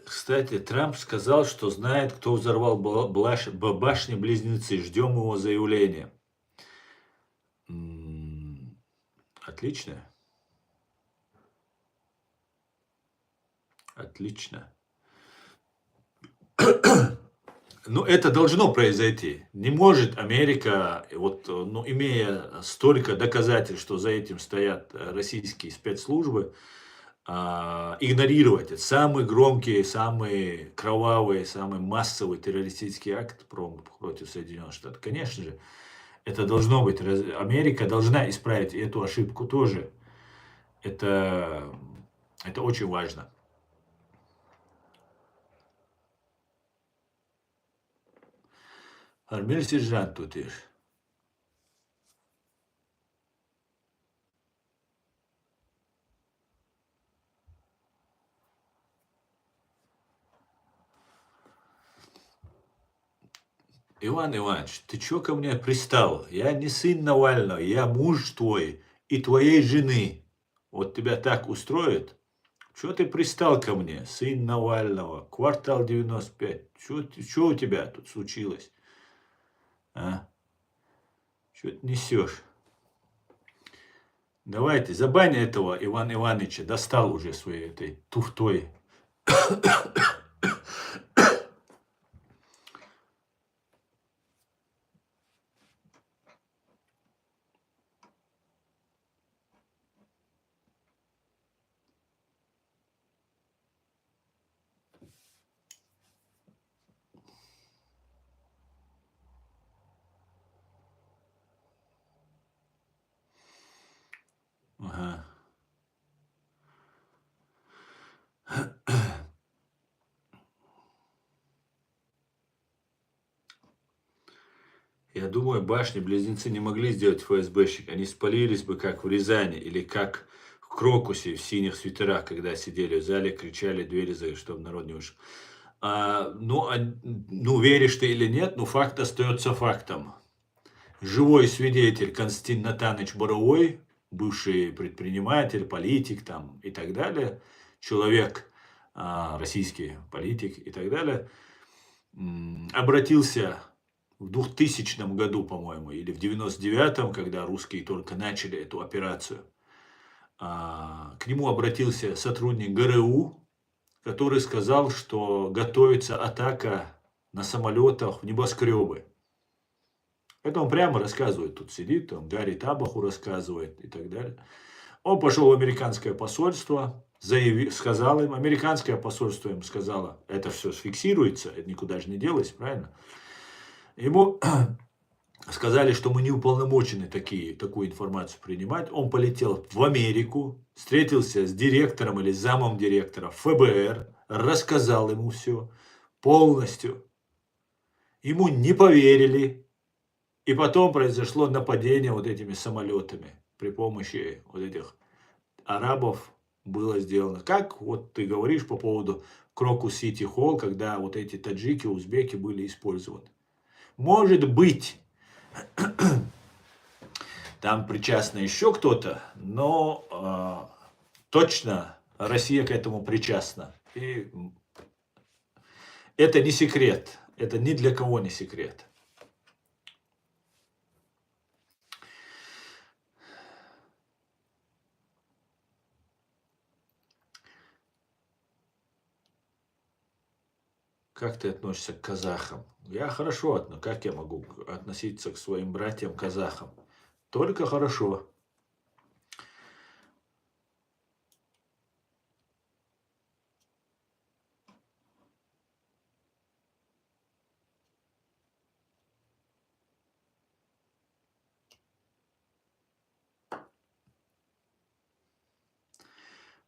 Кстати, Трамп сказал, что знает, кто взорвал башни-близнецы. Ждем его заявления. Отлично. Отлично. Ну, это должно произойти. Не может Америка, вот, ну, имея столько доказательств, что за этим стоят российские спецслужбы, игнорировать это. Самый громкий, самый кровавый, самый массовый террористический акт против Соединенных Штатов. Конечно же, это должно быть. Америка должна исправить эту ошибку тоже. Это, это очень важно. Армель сержант тут есть. Иван Иванович, ты чё ко мне пристал? Я не сын Навального, я муж твой и твоей жены. Вот тебя так устроит? Чё ты пристал ко мне, сын Навального, квартал 95? Чё у тебя тут случилось? А? Чё ты несешь? Давайте, забань этого Ивана Ивановича, достал уже своей этой туфтой. Ага. Я думаю, башни-близнецы не могли сделать ФСБщик. Они спалились бы, как в Рязани, или как в Крокусе в синих свитерах, когда сидели в зале, кричали двери, чтобы народ не вышел. Ну, веришь ты или нет, но факт остается фактом. Живой свидетель Константин Натанович Боровой, бывший предприниматель, политик там и так далее, человек, российский политик и так далее, обратился в 2000 году, по-моему, или в 99-м, когда русские только начали эту операцию. К нему обратился сотрудник ГРУ, который сказал, что готовится атака на самолетах в небоскребы. Это он прямо рассказывает, тут сидит, там Гарри Табаху рассказывает и так далее. Он пошел в американское посольство, сказал им, американское посольство им сказало, это все сфиксируется, это никуда же не делось, правильно? Ему сказали, что мы не уполномочены такую информацию принимать. Он полетел в Америку, встретился с директором или замом директора ФБР, рассказал ему все полностью. Ему не поверили. И потом произошло нападение вот этими самолетами. При помощи вот этих арабов было сделано. Как вот ты говоришь по поводу Крокус Сити Холл, когда вот эти таджики, узбеки были использованы. Может быть, там причастны еще кто-то, но точно Россия к этому причастна. И это не секрет. Это ни для кого не секрет. Как ты относишься к казахам? Я хорошо отношусь. Как я могу относиться к своим братьям-казахам? Только хорошо.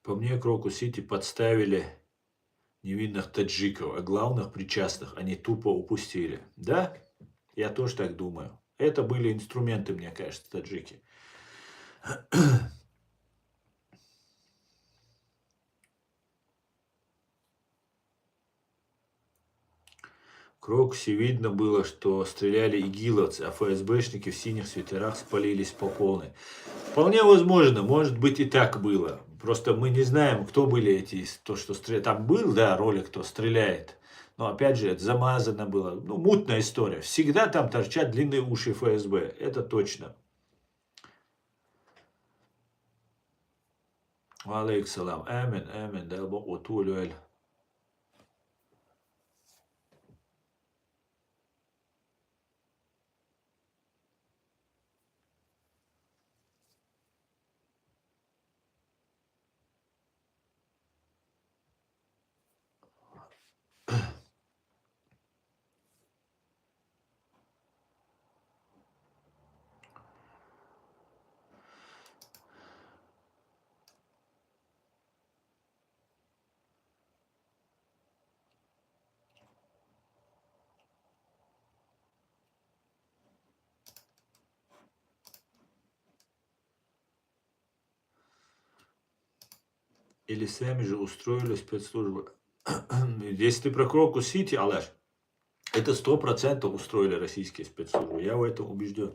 По мне, Крокус-Сити подставили невинных таджиков, а главных причастных они тупо упустили. Да, я тоже так думаю. Это были инструменты, мне кажется, таджики. В Крокусе видно было, что стреляли игиловцы, а ФСБшники в синих свитерах спалились по полной. Вполне возможно, может быть и так было. Просто мы не знаем, кто были эти, то, что стреляет. Там был, да, ролик, кто стреляет. Но опять же, это замазано было. Ну, мутная история. Всегда там торчат длинные уши ФСБ. Это точно. Алейкум салам. Амин, амин. Дай Бог утулю. Или сами же устроили спецслужбы. Если ты про Крокус-Сити, Алаш, это 100% устроили российские спецслужбы. Я в этом убежден.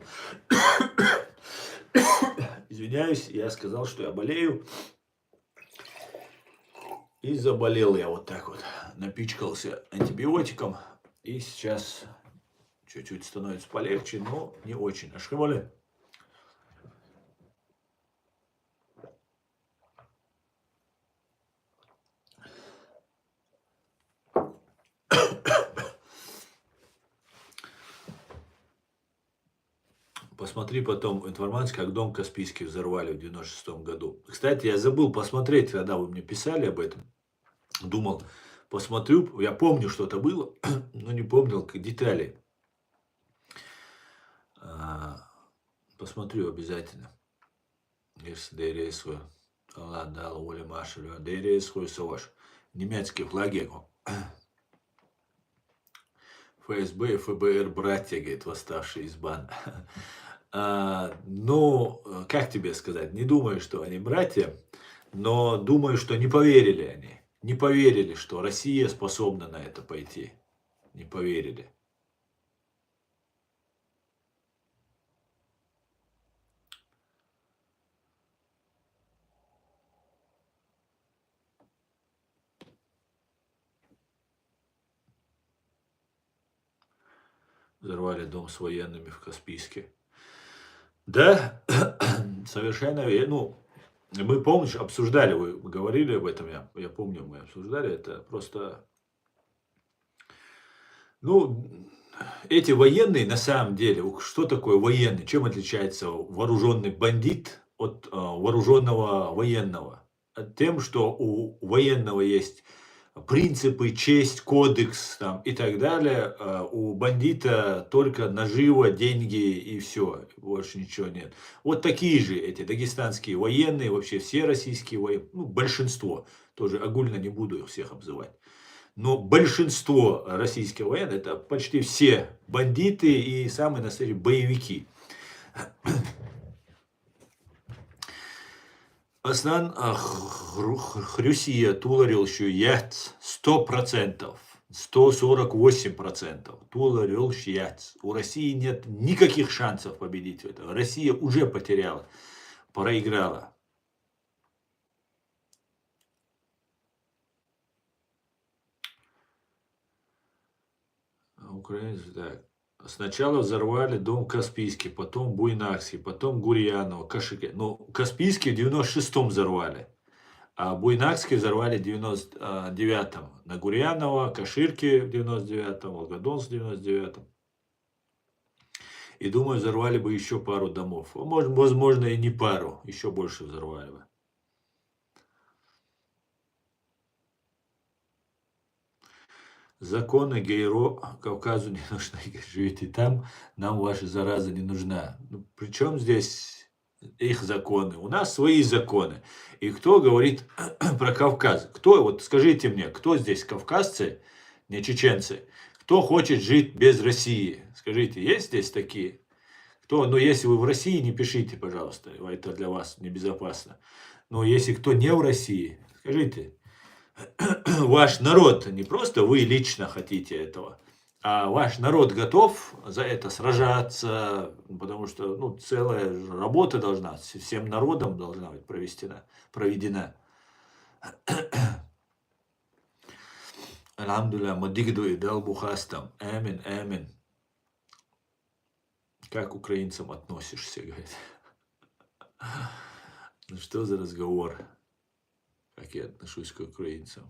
Извиняюсь, я сказал, что я болею. И заболел я вот так вот. Напичкался антибиотиком. И сейчас чуть-чуть становится полегче, но не очень. Ашхабале. Посмотри потом информацию, как дом Каспийский взорвали в 96 году. Кстати, я забыл посмотреть, когда вы мне писали об этом. Думал, посмотрю, я помню, что это было, но не помнил деталей. Посмотрю обязательно. Если дерейсую, ладно, Оля Машева, дерейсую соваш. Немецкие флаги. ФСБ и ФБР братья, говорит, восставшие из бан. Ну, как тебе сказать, не думаю, что они братья, но думаю, что не поверили они. Не поверили, что Россия способна на это пойти. Не поверили. Взорвали дом с военными в Каспийске. Да, совершенно верно. Ну, мы, помнишь, обсуждали, вы говорили об этом, я помню, мы обсуждали это. Просто, ну, эти военные, на самом деле, что такое военный? Чем отличается вооруженный бандит от вооруженного военного? Тем, что у военного есть принципы, честь, кодекс там, и так далее. У бандита только нажива, деньги и все, больше ничего нет. Вот такие же эти дагестанские военные, вообще все российские военные, ну, большинство, тоже огульно не буду их всех обзывать. Но большинство российских военных, это почти все бандиты и самые настоящие боевики. Основан Хрюсия Туларилщу Яц 100%, 148%. Туларилщ Яц. У России нет никаких шансов победить в этом. Россия уже потеряла, проиграла. Украинцы, так. Сначала взорвали дом Каспийский, потом Буйнакский, потом Гурьянова, Кашике. Ну, Каспийский в 96-м взорвали. А Буйнакский взорвали в 99-м. На Гурьянова, Каширке в 99-м, Волгодонск в 99-м. И думаю, взорвали бы еще пару домов. Возможно, и не пару, еще больше взорвали бы. Законы ГИРО Кавказу не нужны. Живите там, нам ваша зараза не нужна. Ну, причем здесь их законы, у нас свои законы. И кто говорит про Кавказ? Кто, вот скажите мне, кто здесь кавказцы, не чеченцы? Кто хочет жить без России? Скажите, есть здесь такие? Кто, ну если вы в России, не пишите, пожалуйста, это для вас небезопасно. Но если кто не в России, скажите, ваш народ, не просто вы лично хотите этого, а ваш народ готов за это сражаться, потому что ну, целая работа должна, всем народом должна быть проведена. Алхамдулилля, мадигду и дал бухастам. Амин, амин. Как к украинцам относишься, говорит. Ну что за разговор? Как я отношусь к украинцам?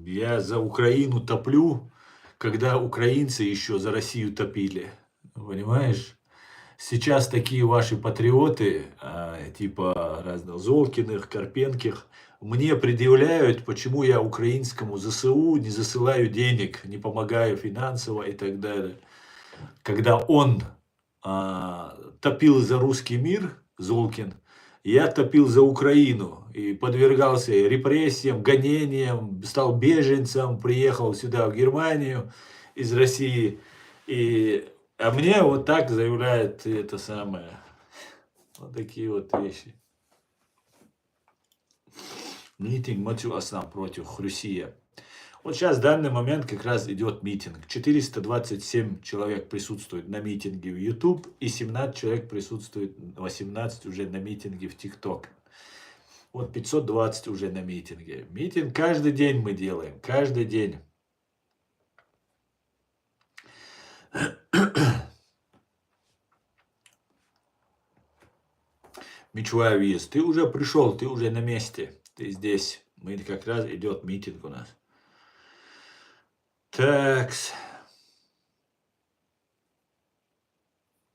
Я за Украину топлю, когда украинцы еще за Россию топили. Понимаешь? Сейчас такие ваши патриоты, типа разных Золкиных, Карпенких, мне предъявляют, почему я украинскому ЗСУ не засылаю денег, не помогаю финансово и так далее. Когда он топил за русский мир, Золкин, я топил за Украину и подвергался репрессиям, гонениям, стал беженцем, приехал сюда, в Германию из России. А мне вот так заявляет это самое. Вот такие вот вещи. Митинг Матю Аслан против Хрусия. Вот сейчас в данный момент как раз идет митинг. 427 человек присутствует на митинге в YouTube и 17 человек присутствует, 18 уже на митинге в TikTok. Вот 520 уже на митинге. Митинг каждый день мы делаем, каждый день. Мичуа Виз, ты уже пришел, ты уже на месте, ты здесь. Мы как раз идет митинг у нас. Такс.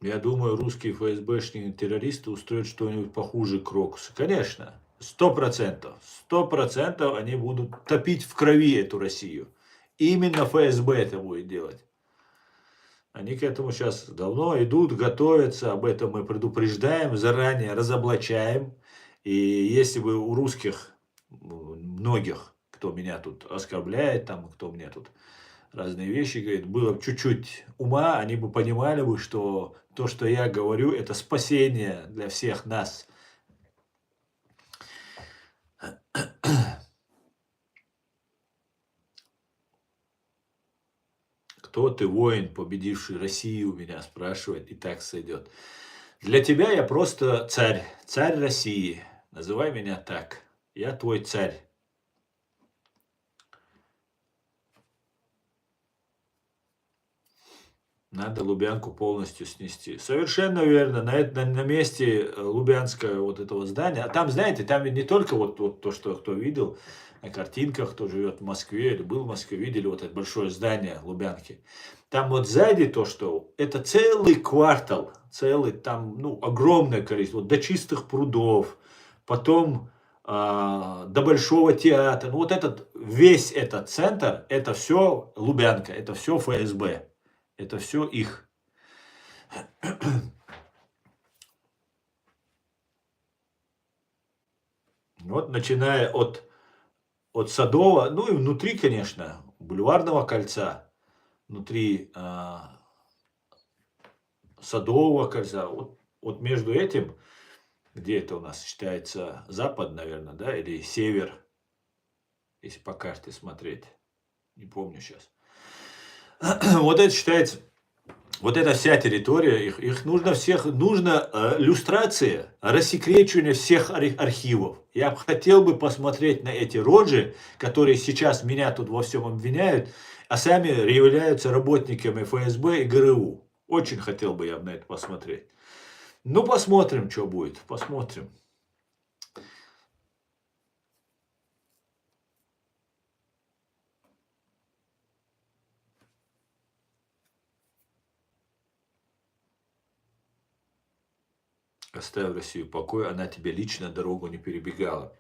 Я думаю, русские ФСБшники террористы устроят что-нибудь похуже Крокуса. Конечно, 100%. 100% они будут топить в крови эту Россию. Именно ФСБ это будет делать. Они к этому сейчас давно идут, готовятся, об этом мы предупреждаем, заранее разоблачаем. И если бы у русских, многих, кто меня тут оскорбляет, там, кто мне тут разные вещи говорит, было чуть-чуть ума, они бы понимали бы, что то, что я говорю, это спасение для всех нас. Кто ты, воин, победивший Россию, меня спрашивает, и так сойдет. Для тебя я просто царь, царь России. Называй меня так. Я твой царь. Надо Лубянку полностью снести. Совершенно верно. На месте Лубянского вот этого здания. А там, знаете, там ведь не только вот то, что кто видел на картинках, кто живет в Москве или был в Москве, видели вот это большое здание Лубянки. Там вот сзади то, что это целый квартал, целый там, ну, огромное количество, вот до Чистых прудов, потом до Большого театра. Ну, вот этот, весь этот центр, это все Лубянка, это все ФСБ. Это все их. Вот начиная от Садового, ну и внутри, конечно, Бульварного кольца, внутри Садового кольца, вот между этим, где это у нас считается запад, наверное, да, или север, если по карте смотреть, не помню сейчас. Вот это считается, вот эта вся территория, их нужно всех, нужно люстрация, рассекречивание всех архивов. Я хотел бы посмотреть на эти рожи, которые сейчас меня тут во всем обвиняют, а сами являются работниками ФСБ и ГРУ. Очень хотел бы я на это посмотреть. Ну, посмотрим, что будет, посмотрим. Оставь Россию в покое, она тебе лично дорогу не перебегала.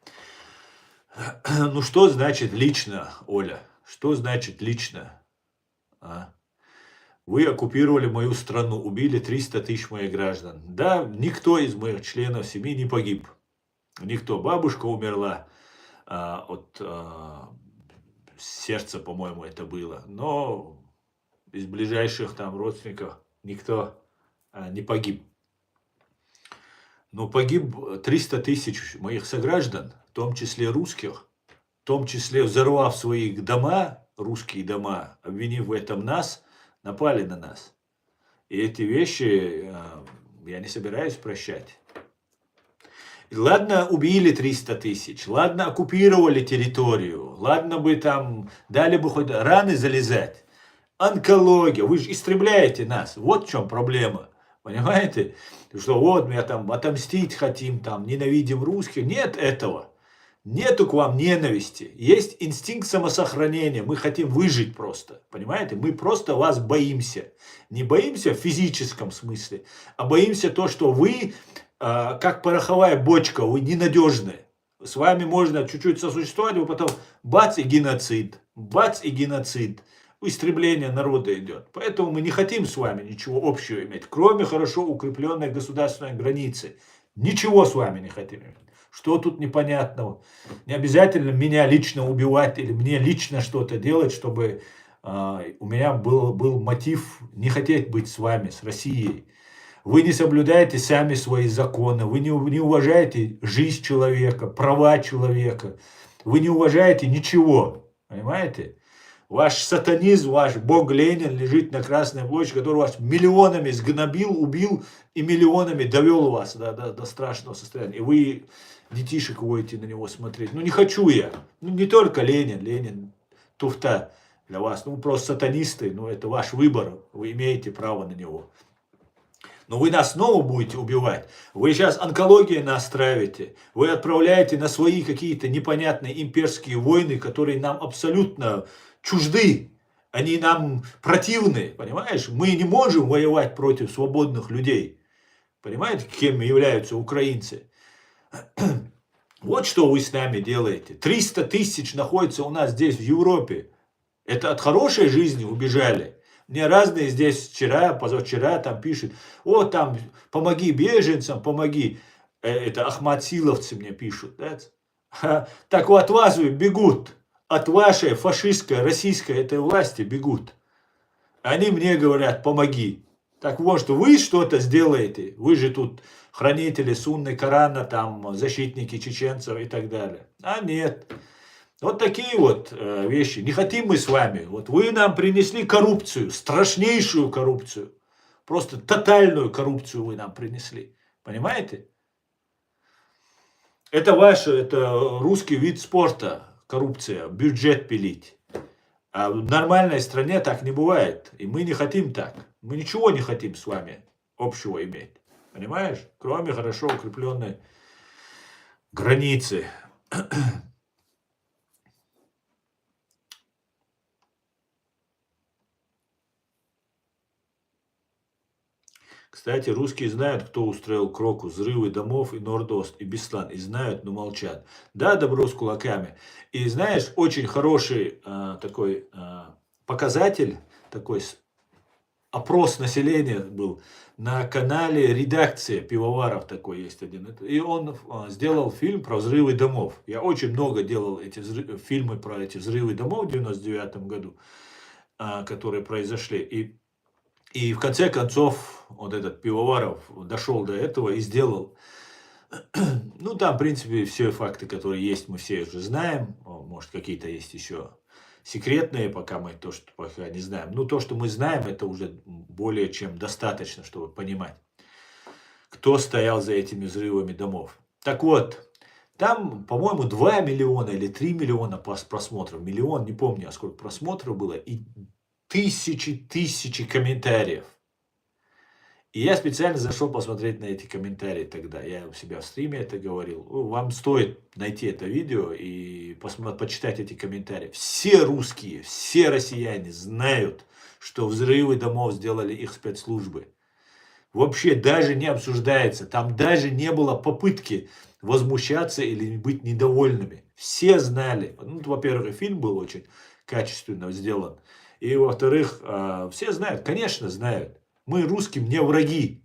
Ну, что значит лично, Оля? Что значит лично? А? Вы оккупировали мою страну, убили 300 тысяч моих граждан. Да, никто из моих членов семьи не погиб. Никто. Бабушка умерла от сердца, по-моему, это было. Но из ближайших там родственников никто не погиб. Но погиб 300 тысяч моих сограждан, в том числе русских, в том числе взорвав свои дома, русские дома, обвинив в этом нас, напали на нас. И эти вещи я не собираюсь прощать. И ладно, убили 300 тысяч, ладно, оккупировали территорию, ладно бы там, дали бы хоть раны залезать. Онкология, вы же истребляете нас, вот в чем проблема. Понимаете? Что вот мы там отомстить хотим, там ненавидим русских. Нет этого. Нету к вам ненависти. Есть инстинкт самосохранения. Мы хотим выжить просто. Понимаете? Мы просто вас боимся. Не боимся в физическом смысле, а боимся то, что вы, как пороховая бочка, вы ненадежны. С вами можно чуть-чуть сосуществовать, а потом бац и геноцид. Бац и геноцид. Истребление народа идет. Поэтому мы не хотим с вами ничего общего иметь, кроме хорошо укрепленной государственной границы. Ничего с вами не хотим иметь. Что тут непонятного? Не обязательно меня лично убивать или мне лично что-то делать, чтобы у меня был мотив не хотеть быть с вами, с Россией. Вы не соблюдаете сами свои законы, вы не уважаете жизнь человека, права человека, вы не уважаете ничего, понимаете? Ваш сатанизм, ваш бог Ленин лежит на Красной площади, который вас миллионами сгнобил, убил и миллионами довел вас до страшного состояния. И вы детишек будете на него смотреть. Ну не хочу я. Ну не только Ленин туфта для вас. Ну просто сатанисты, ну это ваш выбор. Вы имеете право на него. Но вы нас снова будете убивать. Вы сейчас онкологию нас травите. Вы отправляете на свои какие-то непонятные имперские войны, которые нам абсолютно чужды. Они нам противны, понимаешь? Мы не можем воевать против свободных людей. Понимаете, кем являются украинцы? Вот что вы с нами делаете. 300 тысяч находится у нас здесь, в Европе. Это от хорошей жизни убежали. Мне разные здесь вчера, позавчера там пишут, о, там, помоги беженцам, помоги. Это ахматсиловцы мне пишут. Да? Так вот от вас бегут. От вашей фашистской, российской этой власти бегут. Они мне говорят, помоги. Так вот, что вы что-то сделаете. Вы же тут хранители Сунны Корана, там, защитники чеченцев и так далее. А нет. Вот такие вот вещи. Не хотим мы с вами. Вот вы нам принесли коррупцию, страшнейшую коррупцию. Просто тотальную коррупцию вы нам принесли. Понимаете? Это русский вид спорта. Коррупция, бюджет пилить. А в нормальной стране так не бывает. И мы не хотим так. Мы ничего не хотим с вами общего иметь. Понимаешь? Кроме хорошо укрепленной границы. Кстати, русские знают, кто устроил Кроку, взрывы домов и Норд-Ост, и Беслан. И знают, но молчат. Да, добро с кулаками. И знаешь, очень хороший такой показатель, такой опрос населения был на канале «Редакция», Пивоваров такой есть один. И он сделал фильм про взрывы домов. Я очень много делал фильмы про эти взрывы домов в 99 году, которые произошли. И в конце концов, вот этот Пивоваров дошел до этого и сделал. Ну, там, в принципе, все факты, которые есть, мы все уже знаем. Может, какие-то есть еще секретные, пока мы пока не знаем. Ну, то, что мы знаем, это уже более чем достаточно, чтобы понимать, кто стоял за этими взрывами домов. Так вот, там, по-моему, 2 миллиона или 3 миллиона просмотров. Миллион, не помню, сколько просмотров было. И тысячи комментариев. И я специально зашел посмотреть на эти комментарии тогда. Я у себя в стриме это говорил. Вам стоит найти это видео и почитать эти комментарии. Все русские, все россияне знают, что взрывы домов сделали их спецслужбы. Вообще даже не обсуждается. Там даже не было попытки возмущаться или быть недовольными. Все знали. Ну, во-первых, фильм был очень качественно сделан. И во-вторых, все знают, конечно знают, мы русским не враги.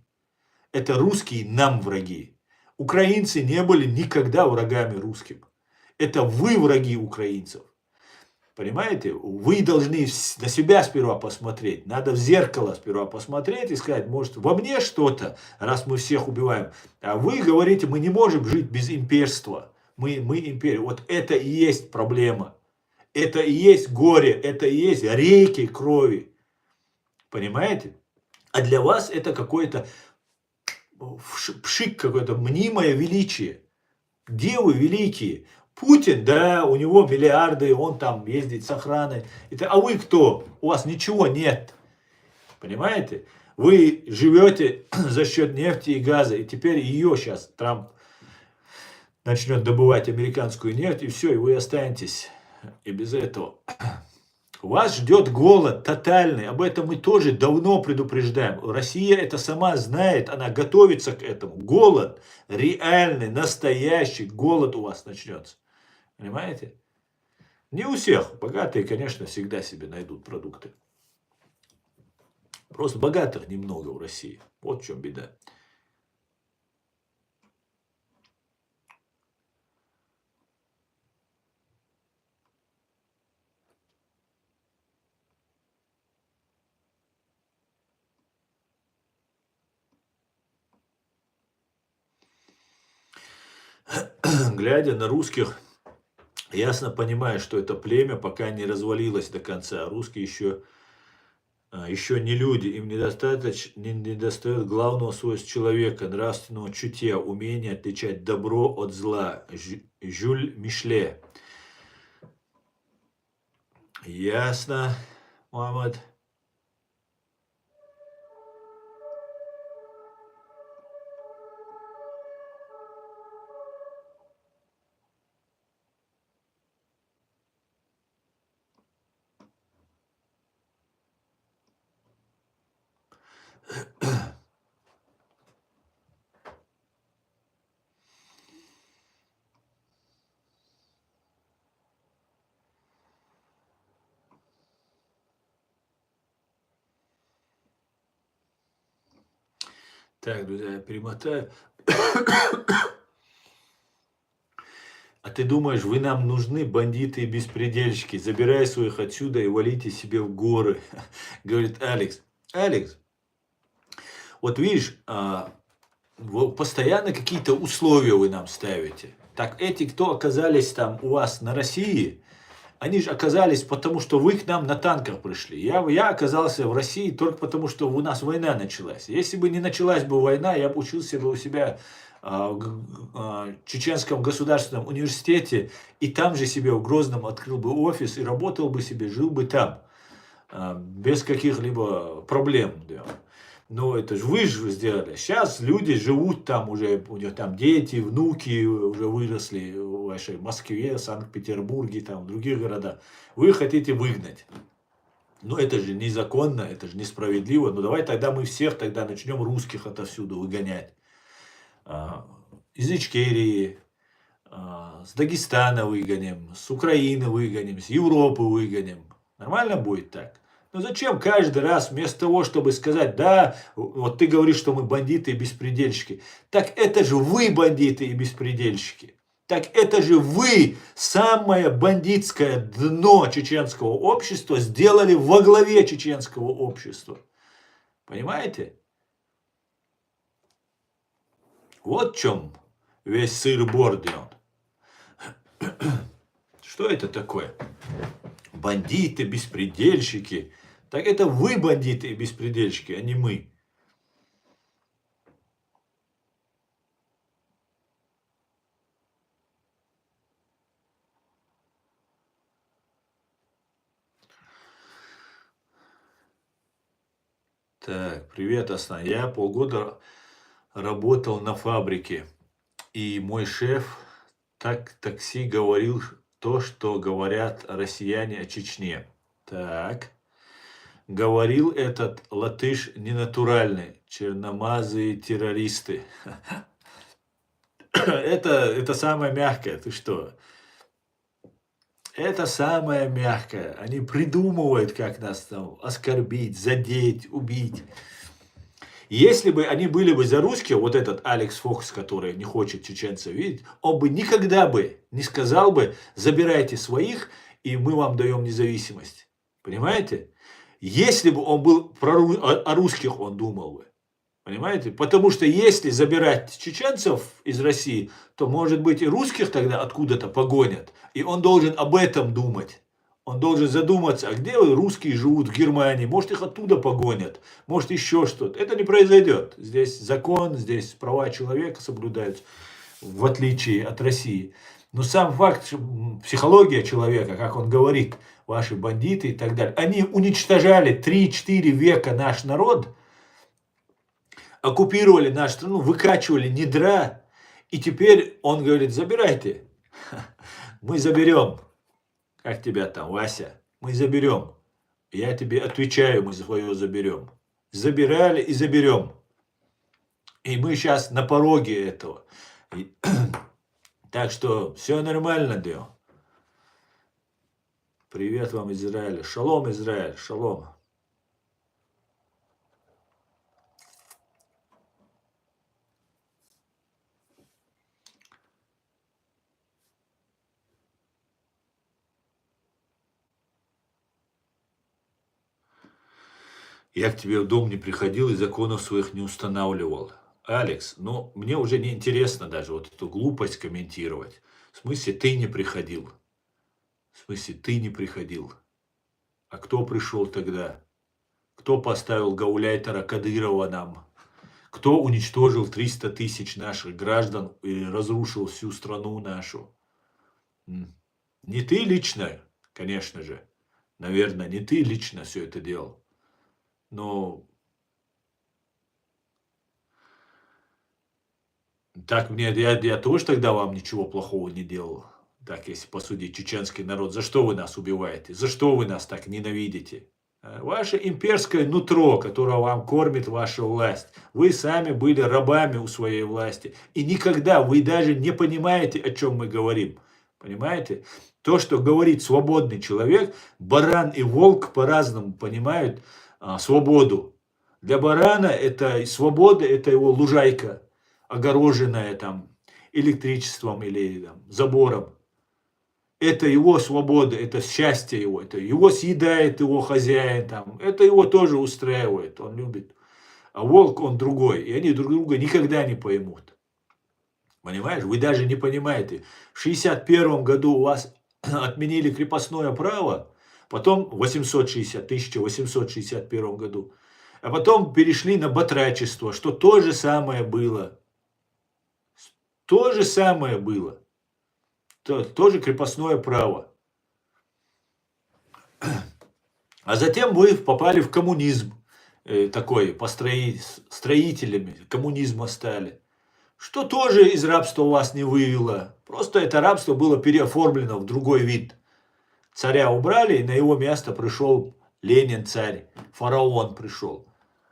Это русские нам враги. Украинцы не были никогда врагами русским. Это вы враги украинцев. Понимаете? Вы должны на себя сперва посмотреть. Надо в зеркало сперва посмотреть и сказать, может, во мне что-то, раз мы всех убиваем. А вы говорите, мы не можем жить без имперства. Мы империя. Вот это и есть проблема. Это и есть горе, это и есть реки крови. Понимаете? А для вас это какое-то пшик, какое-то мнимое величие. Где вы великие? Путин, да, у него миллиарды, он там ездит с охраной. А вы кто? У вас ничего нет. Понимаете? Вы живете за счет нефти и газа, и теперь ее сейчас Трамп начнет добывать американскую нефть, и все, и вы останетесь и без этого. Вас ждет голод тотальный, об этом мы тоже давно предупреждаем. Россия это сама знает, она готовится к этому. Голод, реальный, настоящий голод у вас начнется. Понимаете? Не у всех. Богатые, конечно, всегда себе найдут продукты. Просто богатых немного в России. Вот в чем беда. Глядя на русских, ясно понимаю, что это племя пока не развалилось до конца. Русские еще не люди, им недостает главного свойства человека, нравственного чутья, умения отличать добро от зла. Жюль Мишле. Ясно, Мухаммад. Так, друзья, я перемотаю. А ты думаешь, вы нам нужны, бандиты и беспредельщики? Забирай своих отсюда и валите себе в горы, говорит Алекс. Алекс, вот видишь, постоянно какие-то условия вы нам ставите. Так эти, кто оказались там у вас на России, они же оказались потому, что вы к нам на танках пришли. Я оказался в России только потому, что у нас война началась. Если бы не началась бы война, я бы учился бы у себя в Чеченском государственном университете, и там же себе в Грозном открыл бы офис, и работал бы себе, жил бы там, без каких-либо проблем. Да. Но это же вы же сделали. Сейчас люди живут там уже, у них там дети, внуки уже выросли в вашей Москве, Санкт-Петербурге, там в других городах. Вы хотите выгнать. Но это же незаконно, это же несправедливо. Ну давай тогда мы всех тогда начнем русских отовсюду выгонять. Из Ичкерии, с Дагестана выгоним, с Украины выгоним, с Европы выгоним. Нормально будет так? Ну зачем каждый раз вместо того, чтобы сказать, да, вот ты говоришь, что мы бандиты и беспредельщики. Так это же вы бандиты и беспредельщики. Так это же вы, самое бандитское дно чеченского общества, сделали во главе чеченского общества. Понимаете? Вот в чем весь сыр-бор. Что это такое? Бандиты, беспредельщики. Так это вы бандиты и беспредельщики, а не мы. Так, привет, Асна. Я полгода работал на фабрике, и мой шеф такси говорил то, что говорят россияне о Чечне. Так. Говорил этот латыш ненатуральный, черномазые террористы. Это самое мягкое, ты что? Это самое мягкое. Они придумывают, как нас там оскорбить, задеть, убить. Если бы они были бы за русских, вот этот Алекс Фокс, который не хочет чеченцев видеть, он бы никогда бы не сказал бы: забирайте своих, и мы вам даем независимость. Понимаете? Если бы он был о русских, он думал бы. Понимаете? Потому что если забирать чеченцев из России, то, может быть, и русских тогда откуда-то погонят. И он должен об этом думать. Он должен задуматься, а где русские живут в Германии? Может, их оттуда погонят? Может, еще что-то? Это не произойдет. Здесь закон, здесь права человека соблюдаются, в отличие от России. Но сам факт, психология человека, как он говорит, ваши бандиты и так далее, они уничтожали 3-4 века наш народ, оккупировали нашу страну, выкачивали недра, и теперь он говорит: забирайте, мы заберем. Как тебя там, Вася? Мы заберем. Я тебе отвечаю, мы свое заберем. Забирали и заберем. И мы сейчас на пороге этого. Так что все нормально, Део. Привет вам, Израиль. Шалом, Израиль, шалом. Я к тебе в дом не приходил и законов своих не устанавливал. Алекс, ну, мне уже не интересно даже вот эту глупость комментировать. В смысле, ты не приходил. В смысле, ты не приходил. А кто пришел тогда? Кто поставил гауляйтера Кадырова нам? Кто уничтожил 300 тысяч наших граждан и разрушил всю страну нашу? Не ты лично, конечно же. Наверное, не ты лично все это делал. Но так мне, я тоже тогда вам ничего плохого не делал. Так, если посудить, чеченский народ, за что вы нас убиваете? За что вы нас так ненавидите? Ваше имперское нутро, которое вам кормит ваша власть. Вы сами были рабами у своей власти. И никогда вы даже не понимаете, о чем мы говорим. Понимаете? То, что говорит свободный человек, баран и волк по-разному понимают свободу. Для барана это свобода, это его лужайка, огороженная там электричеством или там, забором. Это его свобода, это счастье его, это его съедает его хозяин, там, это его тоже устраивает, он любит. А волк, он другой, и они друг друга никогда не поймут. Понимаешь? Вы даже не понимаете. В 1961 году у вас отменили крепостное право, потом в 1861 году, а потом перешли на батрачество, что то же самое было. То же самое было. Тоже крепостное право. А затем вы попали в коммунизм, такой, строителями коммунизма стали. Что тоже из рабства вас не вывело. Просто это рабство было переоформлено в другой вид. Царя убрали, и на его место пришел Ленин, царь, фараон пришел,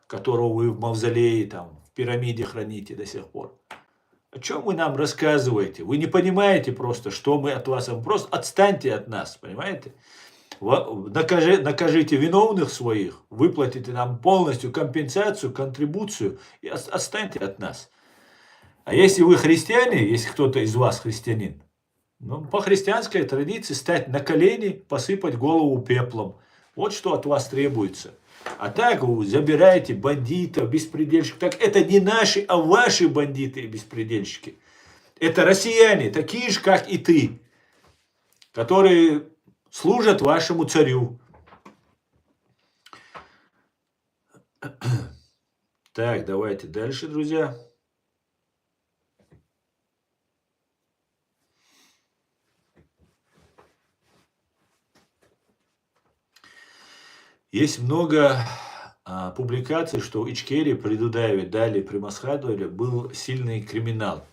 которого вы в мавзолее, там, в пирамиде храните до сих пор. О чем вы нам рассказываете? Вы не понимаете просто, что мы от вас. Просто отстаньте от нас, понимаете? Накажите виновных своих, выплатите нам полностью компенсацию, контрибуцию и отстаньте от нас. А если вы христиане, если кто-то из вас христианин, ну, по христианской традиции стать на колени, посыпать голову пеплом. Вот что от вас требуется. А так вы забираете бандитов, беспредельщиков. Так это не наши, а ваши бандиты и беспредельщики. Это россияне, такие же, как и ты, которые служат вашему царю. Так, давайте дальше, друзья. Есть много публикаций, что у Ичкерии при Дудаеве, далее при Масхадове был сильный криминал.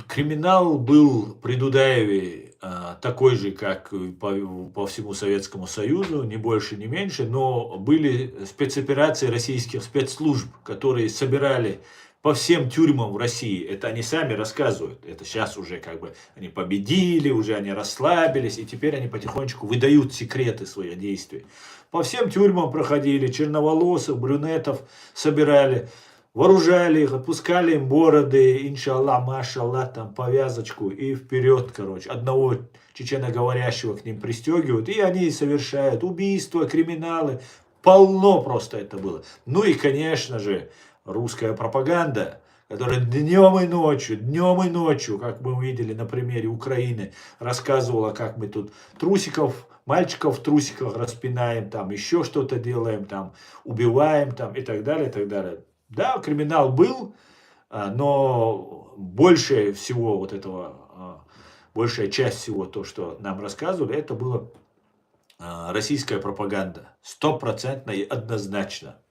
Криминал был при Дудаеве такой же, как по всему Советскому Союзу, ни больше, ни меньше, но были спецоперации российских спецслужб, которые собирали по всем тюрьмам в России. Это они сами рассказывают. Это сейчас уже как бы они победили, уже они расслабились, и теперь они потихонечку выдают секреты своих действий. По всем тюрьмам проходили, черноволосых, брюнетов собирали, вооружали их, отпускали им бороды, иншаллах, машаллах, там повязочку и вперед, короче. Одного чеченоговорящего к ним пристегивают, и они совершают убийства, криминалы. Полно просто это было. Ну и, конечно же, русская пропаганда, которая днем и ночью, как мы увидели на примере Украины, рассказывала, как мы тут трусиков, мальчиков в трусиках распинаем, там еще что-то делаем, там убиваем, там и так далее, и так далее. Да, криминал был, но большая часть всего то, что нам рассказывали, это было российская пропаганда. 100% и однозначно.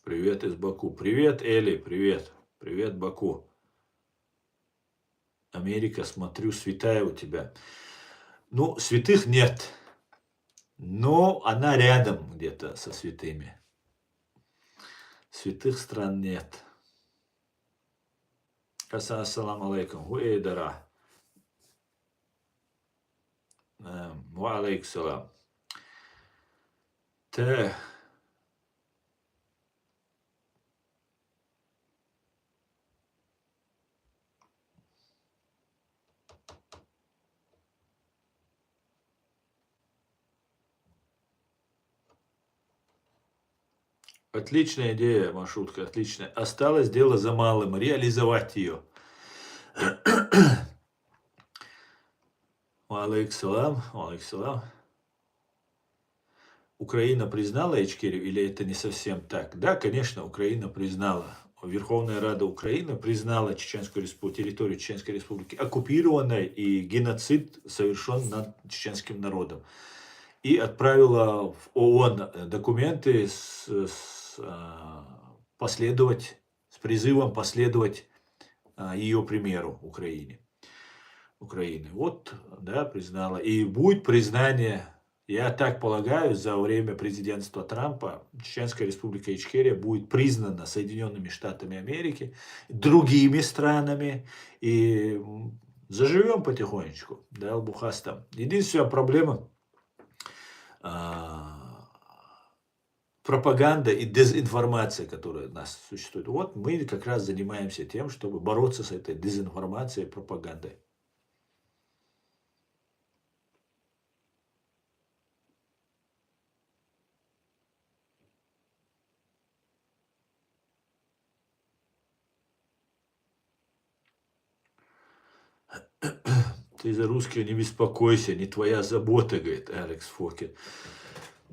Привет из Баку. Привет, Эли, привет. Привет, Баку. Америка, смотрю, святая у тебя. Ну, святых нет. Но она рядом где-то со святыми. Святых стран нет. Ассаламу алейкум. Хуэйдара. Ва алейкум салам. Так. Отличная идея, маршрутка, отличная. Осталось дело за малым, реализовать ее. Алейкум салам. Украина признала Ичкерию или это не совсем так? Да, конечно, Украина признала. Верховная Рада Украины признала территорию Чеченской Республики оккупированной и геноцид совершен над чеченским народом. И отправила в ООН документы с призывом последовать ее примеру Украины. Вот, да, признала. И будет признание, я так полагаю, за время президентства Трампа Чеченская Республика Ичкерия будет признана Соединенными Штатами Америки, другими странами, и заживем потихонечку, да, албухастам. Единственная проблема пропаганда и дезинформация, которая у нас существует. Вот мы как раз занимаемся тем, чтобы бороться с этой дезинформацией и пропагандой. Ты за русских не беспокойся, не твоя забота, говорит Алекс Фокин.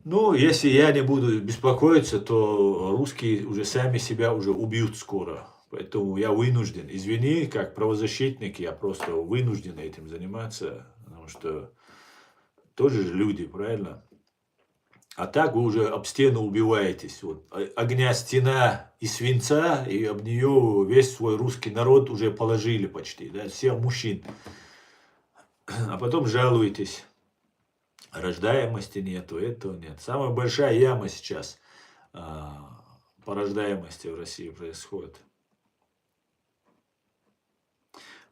Ну, если я не буду беспокоиться, то русские уже сами себя уже убьют скоро. Поэтому я вынужден, извини, как правозащитник, я просто вынужден этим заниматься, потому что тоже же люди, правильно? А так вы уже об стену убиваетесь. Вот, огня стена и свинца, и об нее весь свой русский народ уже положили почти, да, всех мужчин. А потом жалуетесь. Рождаемости нету, этого нет. Самая большая яма сейчас по рождаемости в России происходит.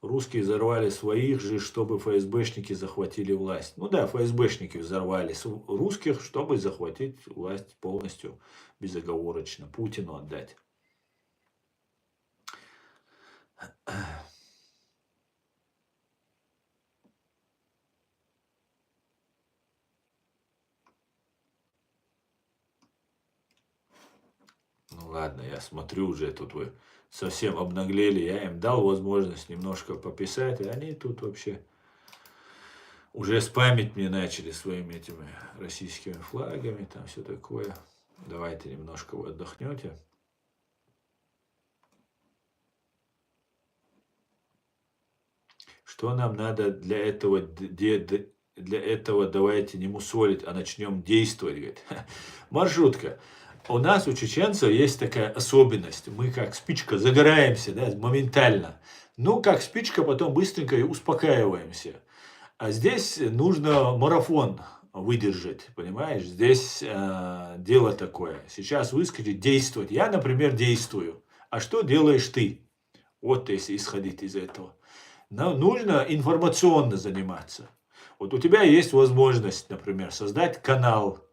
Русские взорвали своих же, чтобы ФСБшники захватили власть. Ну да, ФСБшники взорвали русских, чтобы захватить власть полностью, безоговорочно, Путину отдать. Ну ладно, я смотрю уже, тут вы совсем обнаглели. Я им дал возможность немножко пописать, и они тут вообще уже спамить мне начали своими этими российскими флагами, там все такое. Давайте немножко вы отдохнете. Что нам надо для этого давайте не мусолить, а начнем действовать, говорит. Маршрутка. У нас, у чеченцев, есть такая особенность. Мы как спичка загораемся, да, моментально. Ну, как спичка, потом быстренько и успокаиваемся. А здесь нужно марафон. выдержать, понимаешь? Здесь дело такое. Сейчас выскочить, действовать. Я, например, действую. А что делаешь ты? Вот если исходить из этого. Нам нужно информационно заниматься. Вот у тебя есть возможность, например, создать канал.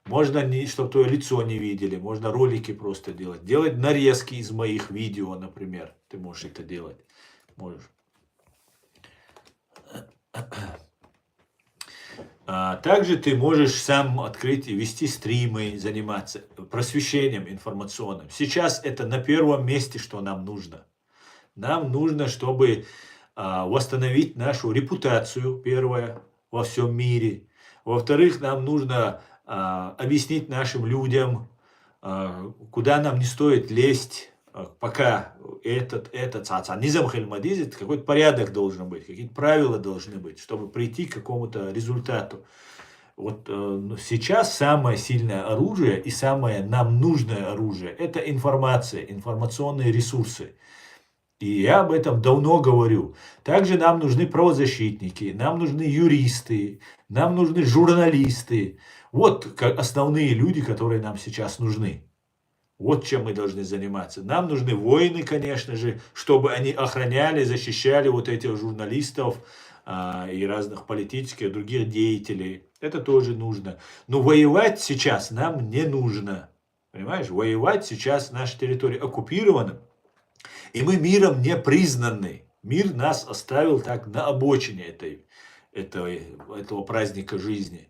Можно, чтобы твое лицо не видели, можно ролики просто делать. Делать нарезки из моих видео, например. Ты можешь это делать. Можешь. Также ты можешь сам открыть и вести стримы, заниматься просвещением информационным. Сейчас это на первом месте, что нам нужно. Нам нужно, чтобы восстановить нашу репутацию, первое, во всем мире. Во-вторых, нам нужно объяснить нашим людям, куда нам не стоит лезть, пока низам хельмадизит, какой-то порядок должен быть, какие-то правила должны быть, чтобы прийти к какому-то результату. Вот сейчас самое сильное оружие и самое нам нужное оружие – это информация, информационные ресурсы. И я об этом давно говорю. Также нам нужны правозащитники, нам нужны юристы, нам нужны журналисты. Вот основные люди, которые нам сейчас нужны. Вот чем мы должны заниматься. Нам нужны воины, конечно же, чтобы они охраняли, защищали вот этих журналистов и разных политических, других деятелей. Это тоже нужно. Но воевать сейчас нам не нужно. Понимаешь, воевать сейчас наша территория оккупирована. И мы миром не признаны. Мир нас оставил так на обочине этого праздника жизни.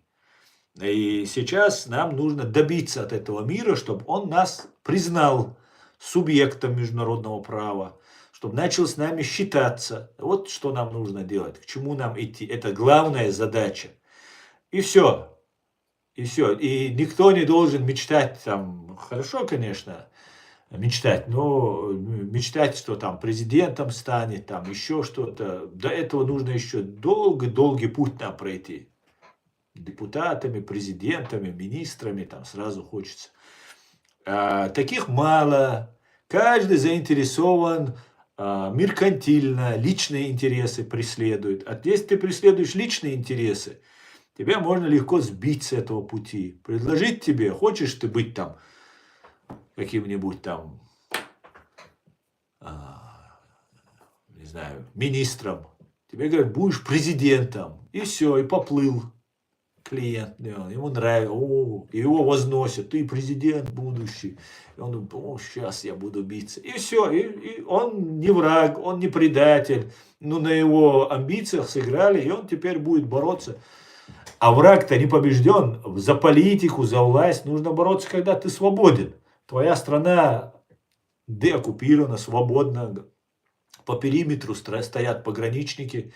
И сейчас нам нужно добиться от этого мира, чтобы он нас признал субъектом международного права, чтобы начал с нами считаться. Вот что нам нужно делать, к чему нам идти. Это главная задача. И все. И все. И никто не должен мечтать там, хорошо, конечно, мечтать, но мечтать, что там президентом станет, там еще что-то. До этого нужно еще долгий путь нам пройти. Депутатами, президентами, министрами, там сразу хочется. Таких мало. Каждый заинтересован меркантильно, личные интересы преследует. А если ты преследуешь личные интересы, тебя можно легко сбить с этого пути. Предложить тебе, хочешь ты быть там каким-нибудь там, не знаю, министром. Тебе говорят, будешь президентом. И все, и поплыл клиент. Ему нравится, его возносят, ты президент будущий. И он думает, сейчас я буду биться. И все, и он не враг, он не предатель. Но на его амбициях сыграли, и он теперь будет бороться. А враг-то не побежден. За политику, за власть нужно бороться, когда ты свободен. Твоя страна деоккупирована, свободна. По периметру стоят пограничники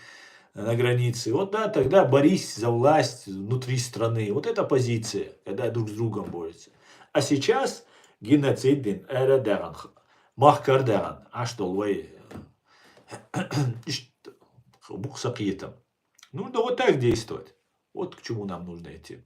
на границе. Вот да, тогда борись за власть внутри страны. Вот это позиция, когда друг с другом борются. А сейчас геноцид бин эредеран, махкардеран, аштолвай, бухсакитом. Нужно вот так действовать. Вот к чему нам нужно идти.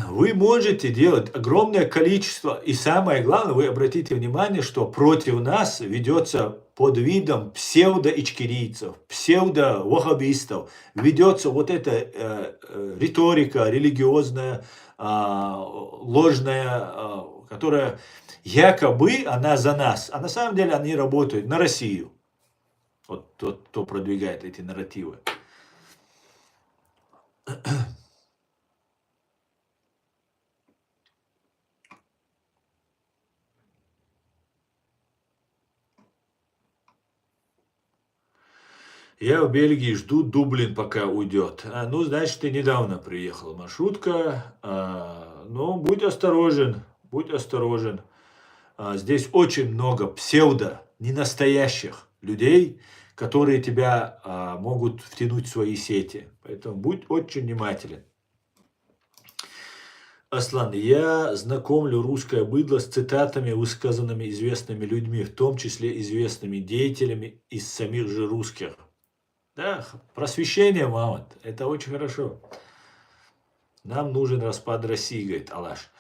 Вы можете делать огромное количество, и самое главное, вы обратите внимание, что против нас ведется под видом псевдо-ичкерийцев, псевдо-ваххабистов, ведется вот эта риторика религиозная, ложная, которая якобы она за нас, а на самом деле они работают на Россию. Вот тот, кто продвигает эти нарративы. Я в Бельгии жду, Дублин пока уйдет. Ну, значит, ты недавно приехал. Маршрутка. Ну, будь осторожен. Будь осторожен. Здесь очень много псевдо, ненастоящих людей, которые тебя могут втянуть в свои сети. Поэтому будь очень внимателен. Аслан, я знакомлю русское быдло с цитатами, высказанными известными людьми, в том числе известными деятелями из самих же русских. Да, просвещение, Мамонт, это очень хорошо. Нам нужен распад России, говорит Алаш.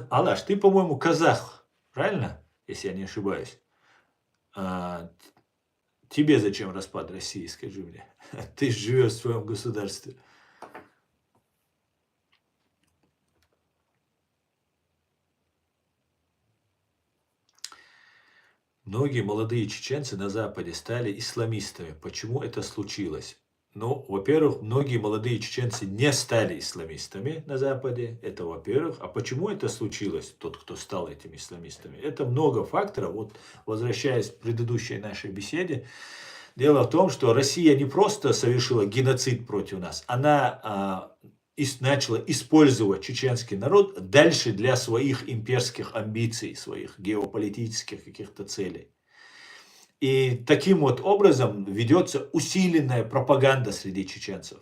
Алаш, ты, по-моему, казах, правильно? Если я не ошибаюсь. Тебе зачем распад России, скажи мне? Ты живешь в своем государстве. Многие молодые чеченцы на Западе стали исламистами. Почему это случилось? Ну, во-первых, многие молодые чеченцы не стали исламистами на Западе. Это во-первых. А почему это случилось, тот, кто стал этими исламистами? Это много факторов. Вот, возвращаясь к предыдущей нашей беседе, дело в том, что Россия не просто совершила геноцид против нас, она начала использовать чеченский народ дальше для своих имперских амбиций, своих геополитических каких-то целей. И таким вот образом ведется усиленная пропаганда среди чеченцев.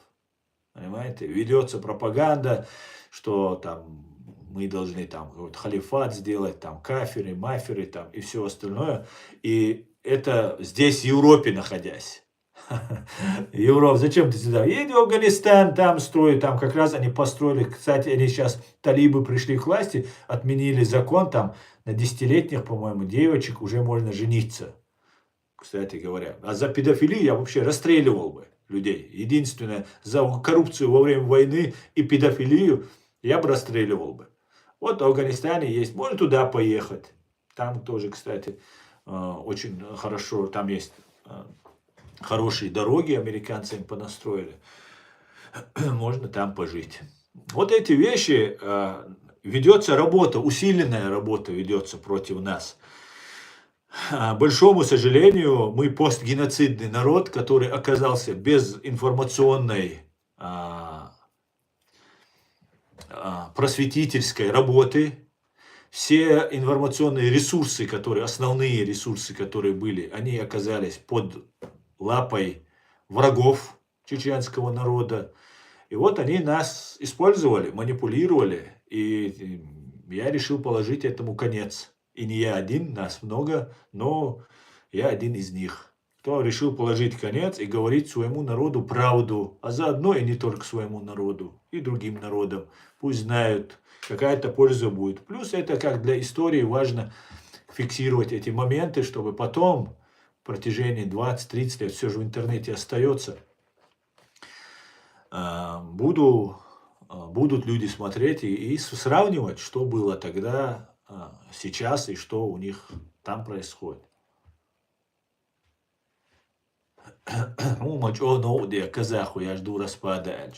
Понимаете? Ведется пропаганда, что там мы должны там какой-то халифат сделать, там кафиры, мафиры там и все остальное. И это здесь, в Европе находясь. Европа, зачем ты сюда? Едь в Афганистан, там строят, там как раз они построили, кстати, они сейчас, талибы пришли к власти, отменили закон, там на 10-летних, по-моему, девочек уже можно жениться, кстати говоря. А за педофилию я вообще расстреливал бы людей. Единственное, за коррупцию во время войны и педофилию я бы расстреливал бы. Вот в Афганистане есть, можно туда поехать. Там тоже, кстати, очень хорошо, там есть хорошие дороги, американцы им понастроили. Можно там пожить. Вот эти вещи, ведется работа, усиленная работа ведется против нас. К большому сожалению, мы постгеноцидный народ, который оказался без информационной просветительской работы. Все информационные ресурсы, основные ресурсы, которые были, они оказались под лапой врагов чеченского народа. И вот они нас использовали, манипулировали. И я решил положить этому конец. И не я один, нас много, но я один из них. Кто решил положить конец и говорить своему народу правду, а заодно и не только своему народу, и другим народам. Пусть знают, какая-то польза будет. Плюс это как для истории важно фиксировать эти моменты, чтобы потом в протяжении 20-30 лет, все же в интернете остается, будут люди смотреть и сравнивать, что было тогда, сейчас и что у них там происходит. Казаху, я жду распада.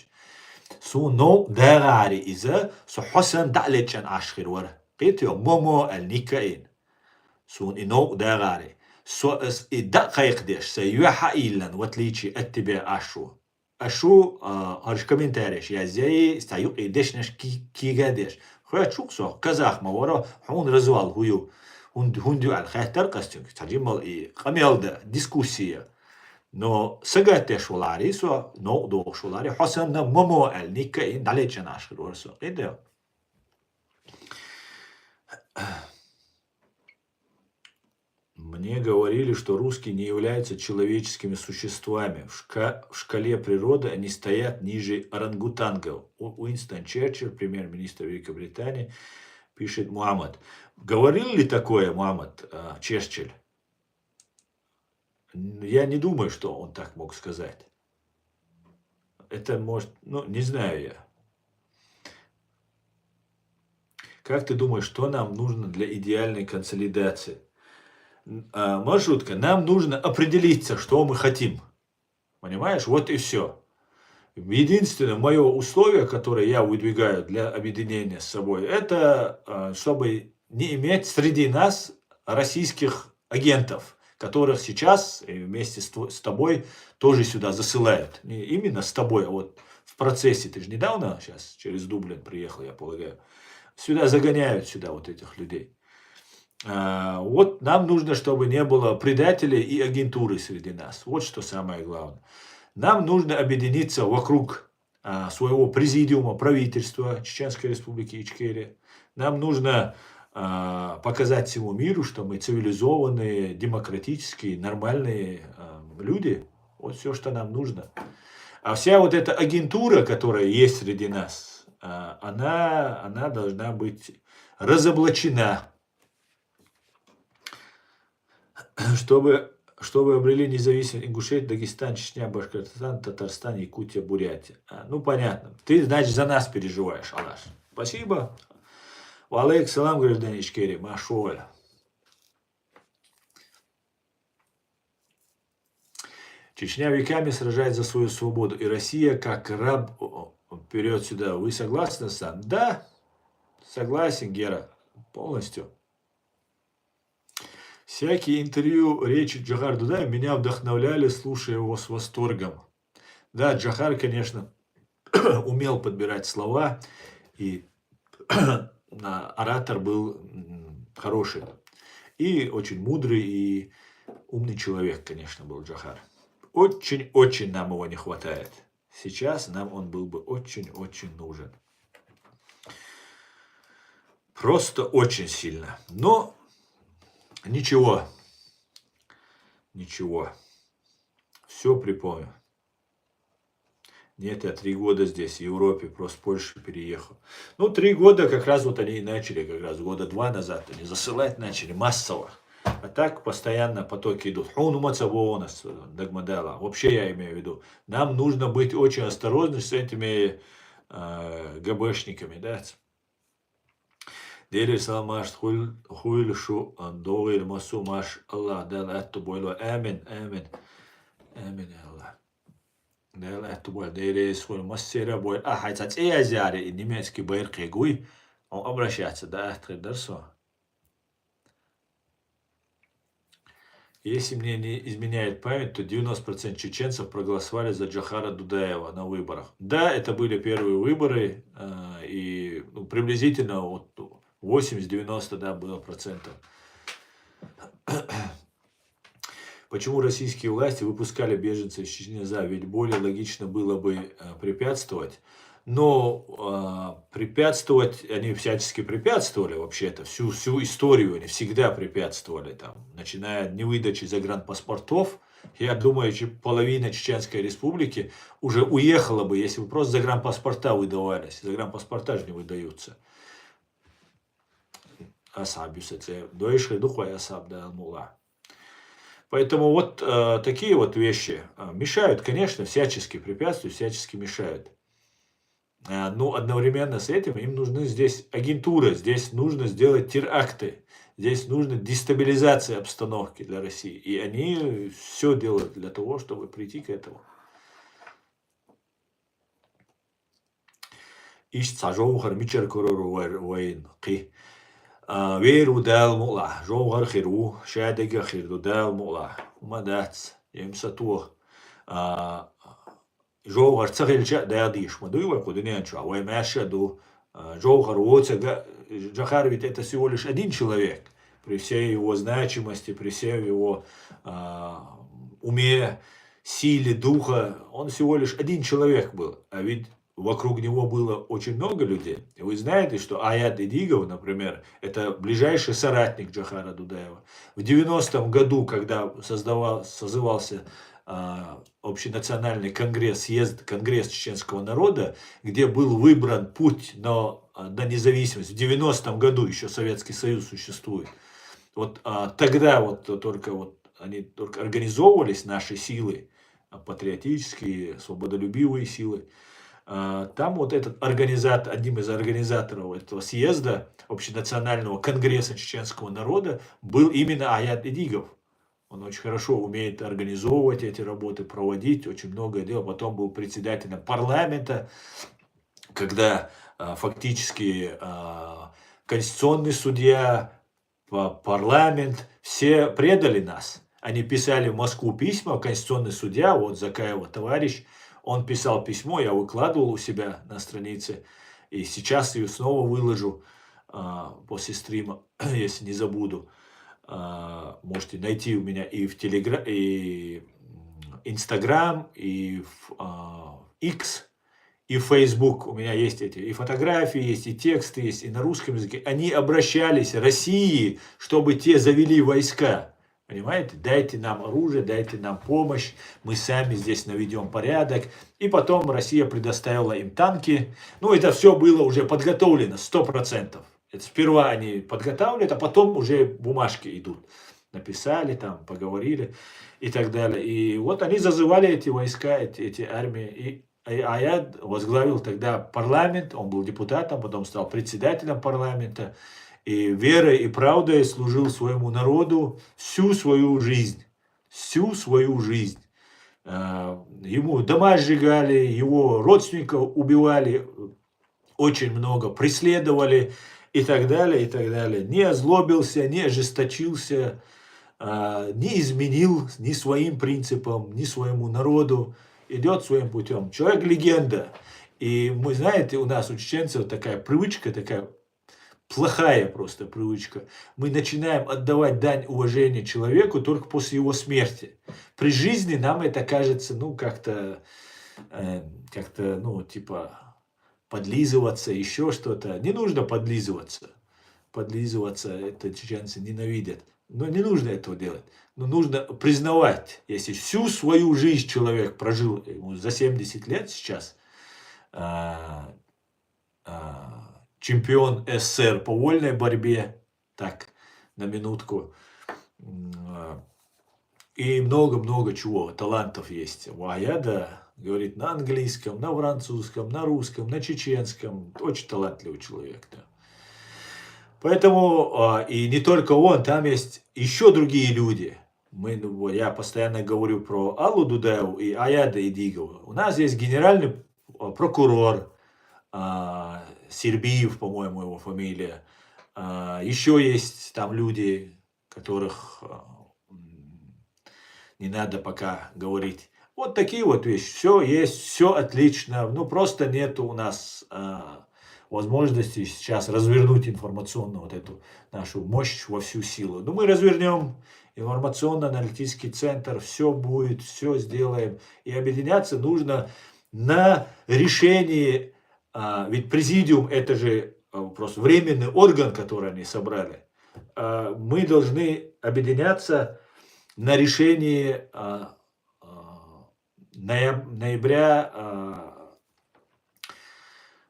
Суно дарари иза сухасан далечан ашхир вар. Китё момо аль-никаин. Сун ино дарари. Соэс и дакайкдеш саюха илан, в отличие от тебя, Ашу. Ашу, арш комментариеш, я зяи стаю и дешнеш кигадеш. Хочу ксо, казах мавара, хун развал хую. Хундю аль-хайтар кастюк, таджимал и камелда, дискуссия. Но сагатеш валари, со, но дош валари, хасан на момо аль-никаин, далечан ашхир варсо. Это. Мне говорили, что русские не являются человеческими существами. В шкале природы они стоят ниже орангутангов. Уинстон Черчилль, премьер-министр Великобритании, пишет Мухаммад. Говорил ли такое Мухаммад Черчилль? Я не думаю, что он так мог сказать. Это может, ну, не знаю я. Как ты думаешь, что нам нужно для идеальной консолидации? Маршрутка, нам нужно определиться, что мы хотим. Понимаешь? Вот и все. Единственное мое условие, которое я выдвигаю для объединения с собой, это чтобы не иметь среди нас российских агентов, которых сейчас вместе с тобой тоже сюда засылают. Не именно с тобой, а вот в процессе. Ты же недавно сейчас через Дублин приехал, я полагаю. Сюда загоняют сюда вот этих людей. Вот нам нужно, чтобы не было предателей и агентуры среди нас. Вот что самое главное. Нам нужно объединиться вокруг своего президиума, правительства Чеченской Республики Ичкерия. Нам нужно показать всему миру, что мы цивилизованные, демократические, нормальные люди. Вот все, что нам нужно. А вся вот эта агентура, которая есть среди нас, она должна быть разоблачена. Чтобы чтобы обрели независимость Ингушетия, Дагестан, Чечня, Башкортостан, Татарстан, Якутия, Бурятия. Ну, понятно. Ты, значит, за нас переживаешь, Алаш. Спасибо. Валейк салам, гражданин Ичкерия. Машуаля. Чечня веками сражается за свою свободу, и Россия как раб вперед сюда. Вы согласны с этим? Да, согласен, Гера, полностью. Всякие интервью, речи Джохара Дудаева меня вдохновляли, слушая его с восторгом. Да, Джохар, конечно, умел подбирать слова, и оратор был хороший. И очень мудрый, и умный человек, конечно, был Джохар. Очень-очень нам его не хватает. Сейчас нам он был бы очень-очень нужен. Просто очень сильно. Но ничего. Ничего. Все припомню. Нет, я 3 года здесь, в Европе, просто в Польшу переехал. Ну, 3 года как раз вот они и начали, как раз года 2 назад, они засылать начали массово. А так постоянно потоки идут. Вообще я имею в виду. Нам нужно быть очень осторожны с этими ГБшниками, да. Дели саламаш хуйлшу доил масу маш Аллах дал эту бойло. Амин, амин. Амин, Аллах. Дал эту бойло. Дели свой массера бойло. Хотя и немецкий байр кегуй. Он обращается, да, трейдерсо. Если мне не изменяет память, то 90% чеченцев проголосовали за Джохара Дудаева на выборах. Да, это были первые выборы, и приблизительно вот 80-90, да, было процентов. Почему российские власти выпускали беженцев из Чечни? Ведь более логично было бы препятствовать. Но препятствовать, они всячески препятствовали вообще-то, всю историю они всегда препятствовали, там, начиная от невыдачи загранпаспортов. Я думаю, половина Чеченской республики уже уехала бы, если бы просто загранпаспорта выдавались. Загранпаспорта же не выдаются. Поэтому вот такие вот вещи мешают, конечно, всячески препятствуют, всячески мешают. Но одновременно с этим им нужны здесь агентуры, здесь нужно сделать теракты, здесь нужна дестабилизация обстановки для России. И они все делают для того, чтобы прийти к этому. Веру дал мула, жоугар хиру, шадега хирду дал мула, умадац, емсатух. Жоугар цагилча дадиш, мадуева кудинянчу, а ваймяшаду Жоугар Уоцега. Джохар ведь это всего лишь один человек, при всей его значимости, при всем его уме, силе духа, он всего лишь один человек был, а ведь вокруг него было очень много людей. И вы знаете, что Аят Эдигов, например, это ближайший соратник Джохара Дудаева. В 90-м году, когда созывался общенациональный конгресс, съезд, конгресс чеченского народа, где был выбран путь на независимость. В 90-м году еще Советский Союз существует. Вот тогда вот только вот они только организовывались, наши силы, патриотические, свободолюбивые силы. Там вот этот организатор, одним из организаторов этого съезда, общенационального конгресса чеченского народа, был именно Аят Эдигов. Он очень хорошо умеет организовывать эти работы, проводить, очень многое делал. Потом был председателем парламента, когда фактически конституционный судья, парламент, все предали нас. Они писали в Москву письма, конституционный судья, вот Закаева товарищ, он писал письмо, я выкладывал у себя на странице, и сейчас ее снова выложу после стрима, если не забуду. Можете найти у меня и в Телеграм, и Инстаграм, и в X, и в Facebook. У меня есть эти и фотографии, есть и тексты, есть и на русском языке. Они обращались к России, чтобы те завели войска. Понимаете? Дайте нам оружие, дайте нам помощь, мы сами здесь наведем порядок. И потом Россия предоставила им танки. Ну, это все было уже подготовлено 100%. Это сперва они подготавливают, а потом уже бумажки идут. написали, там, поговорили и так далее. И вот они зазывали эти войска, эти армии. А я возглавил тогда парламент, он был депутатом, потом стал председателем парламента. И верой и правдой служил своему народу всю свою жизнь. Всю свою жизнь. Ему дома сжигали, его родственников убивали, очень много преследовали и так далее, и так далее. Не озлобился, не ожесточился, не изменил ни своим принципам, ни своему народу. Идет своим путем. Человек-легенда. И мы, знаете, у нас, у чеченцев, такая привычка, такая плохая просто привычка. Мы начинаем отдавать дань уважения человеку только после его смерти. При жизни нам это кажется, ну, как-то, ну, типа, подлизываться, еще что-то. Не нужно подлизываться. Подлизываться, это чеченцы ненавидят. Но не нужно этого делать. Но нужно признавать, если всю свою жизнь человек прожил, ему за 70 лет сейчас, чемпион СССР по вольной борьбе, так, на минутку, и много-много чего, талантов есть. А я, да, говорит на английском, на французском, на русском, на чеченском, очень талантливый человек, да. Поэтому, и не только он, там есть еще другие люди. Я постоянно говорю про Аллу Дудаеву и Аяда Идигова. У нас есть генеральный прокурор, Сербиев, по-моему, его фамилия. Еще есть там люди, которых не надо пока говорить. Вот такие вот вещи. Все есть, все отлично. Ну, просто нет у нас возможности сейчас развернуть информационную вот эту нашу мощь во всю силу. Но мы развернем информационно-аналитический центр, все будет, все сделаем. И объединяться нужно на решении, ведь президиум это же просто временный орган, который они собрали. Мы должны объединяться на решении ноября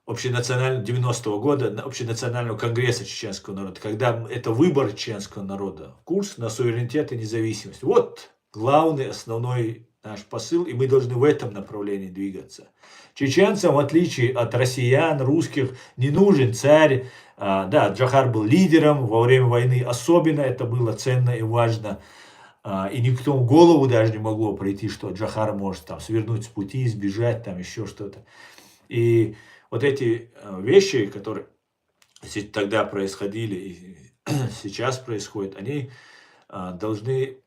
общенационального 90-го года, общенационального конгресса чеченского народа, когда это выбор чеченского народа, курс на суверенитет и независимость. Вот главный, основной наш посыл, и мы должны в этом направлении двигаться. Чеченцам, в отличие от россиян, русских, не нужен царь. Да, Джохар был лидером во время войны, особенно это было ценно и важно. И никто в голову даже не могло прийти, что Джохар может там свернуть с пути, сбежать, там еще что-то. И вот эти вещи, которые тогда происходили и сейчас происходят, они должны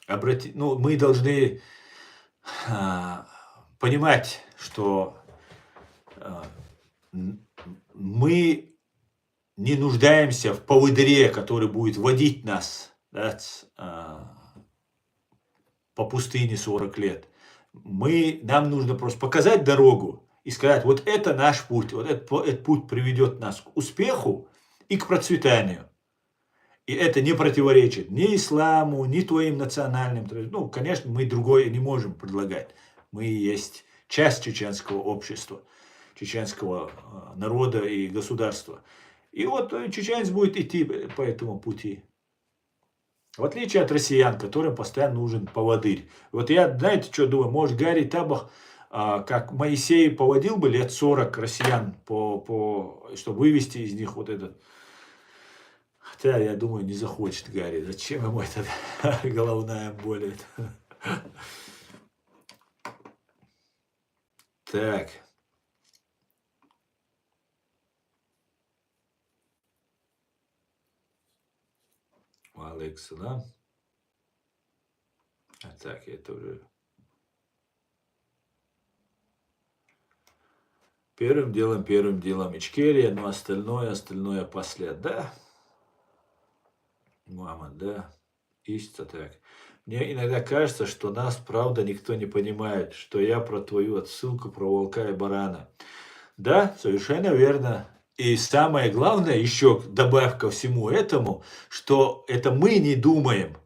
мы должны понимать, что мы не нуждаемся в поводыре, который будет водить нас, да, по пустыне 40 лет. Нам нужно просто показать дорогу и сказать, вот это наш путь, вот этот путь приведет нас к успеху и к процветанию. И это не противоречит ни исламу, ни твоим национальным. Ну, конечно, мы другое не можем предлагать. Мы есть часть чеченского общества, чеченского народа и государства. И вот чеченец будет идти по этому пути. В отличие от россиян, которым постоянно нужен поводырь. Вот я, знаете, что думаю, может, Гарри Табах, как Моисей, поводил бы лет 40 россиян, чтобы вывести из них вот этот. Хотя, я думаю, не захочет Гарри. Зачем ему эта головная боль? Так. Алекса, да? Так, это уже... Первым делом Ичкерия, но остальное после, да? Мама, да, ищется так. Мне иногда кажется, что нас, правда, никто не понимает, что я про твою отсылку про волка и барана. Да, совершенно верно. И самое главное, еще добавь ко всему этому, что это мы не думаем,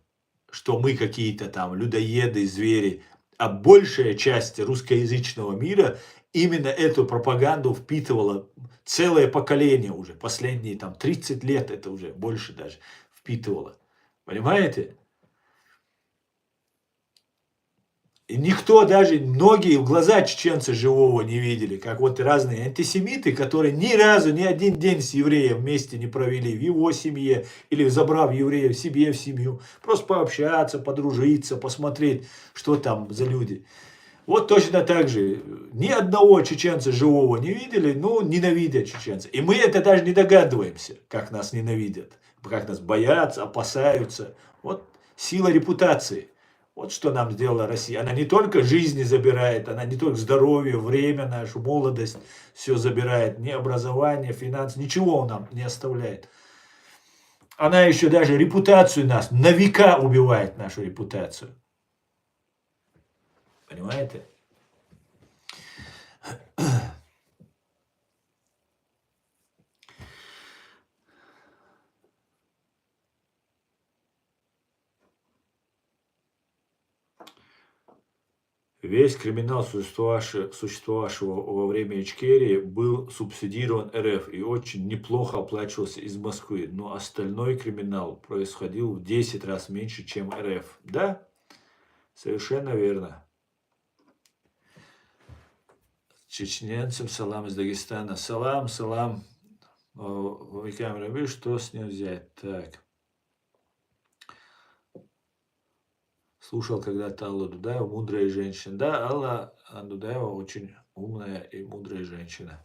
что мы какие-то там людоеды, звери, а большая часть русскоязычного мира именно эту пропаганду впитывала целое поколение уже, последние там 30 лет, это уже больше даже, впитывала. Понимаете? И никто, даже многие в глаза чеченца живого не видели, как вот разные антисемиты, которые ни разу, ни один день с евреем вместе не провели в его семье или забрав еврея себе в семью. Просто пообщаться, подружиться, посмотреть, что там за люди. Вот точно так же. Ни одного чеченца живого не видели, но ненавидят чеченца. И мы это даже не догадываемся, как нас ненавидят, как нас боятся, опасаются. Вот сила репутации. Вот что нам сделала Россия. Она не только жизни забирает, она не только здоровье, время, нашу молодость, все забирает. Ни образование, финансы, ничего нам не оставляет. Она еще даже репутацию нас, на века убивает нашу репутацию. Понимаете? Весь криминал, существовавшего во время Ичкерии, был субсидирован РФ и очень неплохо оплачивался из Москвы. Но остальной криминал происходил в 10 раз меньше, чем РФ. Да? Совершенно верно. Чеченцам салам из Дагестана. Салам, салам. Что с ним взять? Так. Слушал когда-то Аллу Дудаеву, мудрая женщина. Да, Алла Дудаева очень умная и мудрая женщина.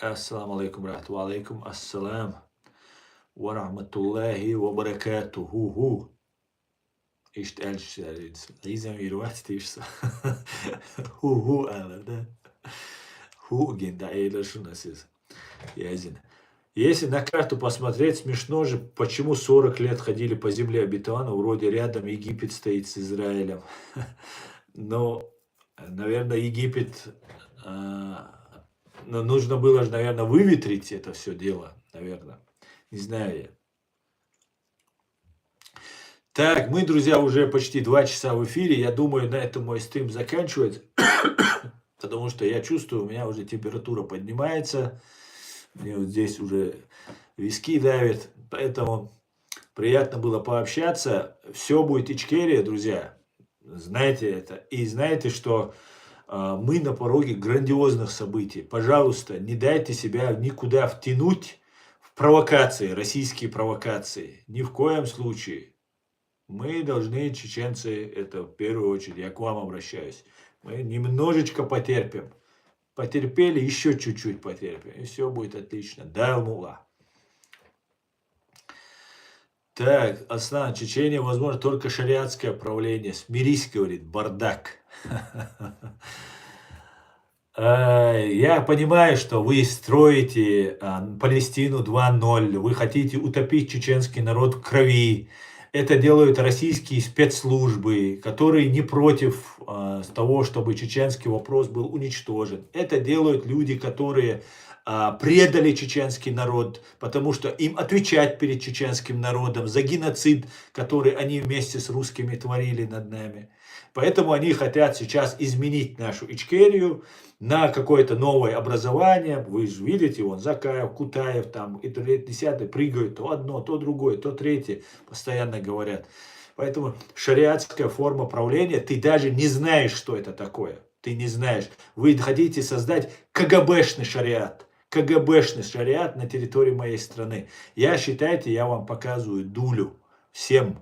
Ассаламу алейкум, брат. Ва алейкум ассалам. Ва рахматуллахи ва баракатуху. İşte elçiler. İzin veriyor işte. Hu Алла, да. Ху генда эйлашуна сиз. Язин. Если на карту посмотреть, смешно же, почему 40 лет ходили по земле обетованной, вроде рядом Египет стоит с Израилем. Но, наверное, Египет, нужно было же, наверное, выветрить это все дело, наверное. Не знаю я. Так, мы, друзья, уже почти 2 часа в эфире. Я думаю, на этом мой стрим заканчивается. Потому что я чувствую, у меня уже температура поднимается. Мне вот здесь уже виски давит. Поэтому приятно было пообщаться. Все будет Ичкерия, друзья. Знаете это. И знаете, что мы на пороге грандиозных событий. Пожалуйста, не дайте себя никуда втянуть в провокации, российские провокации. Ни в коем случае. Мы должны, чеченцы, это в первую очередь, я к вам обращаюсь. Мы немножечко потерпим. Потерпели, еще чуть-чуть потерпим. И все будет отлично. Да, мула. Так, Аслан, Чечения, возможно, только шариатское правление. Смирись, говорит, бардак. Я понимаю, что вы строите Палестину 2.0. Вы хотите утопить чеченский народ в крови. Это делают российские спецслужбы, которые не против того, чтобы чеченский вопрос был уничтожен. Это делают люди, которые предали чеченский народ, потому что им отвечать перед чеченским народом за геноцид, который они вместе с русскими творили над нами. Поэтому они хотят сейчас изменить нашу Ичкерию на какое-то новое образование. Вы же видите, вон Закаев, Кутаев, там, и то 10-й прыгают, то одно, то другое, то третье, постоянно говорят. Поэтому шариатская форма правления, ты даже не знаешь, что это такое. Ты не знаешь. Вы хотите создать КГБшный шариат. КГБшный шариат на территории моей страны. Считайте, я вам показываю дулю всем.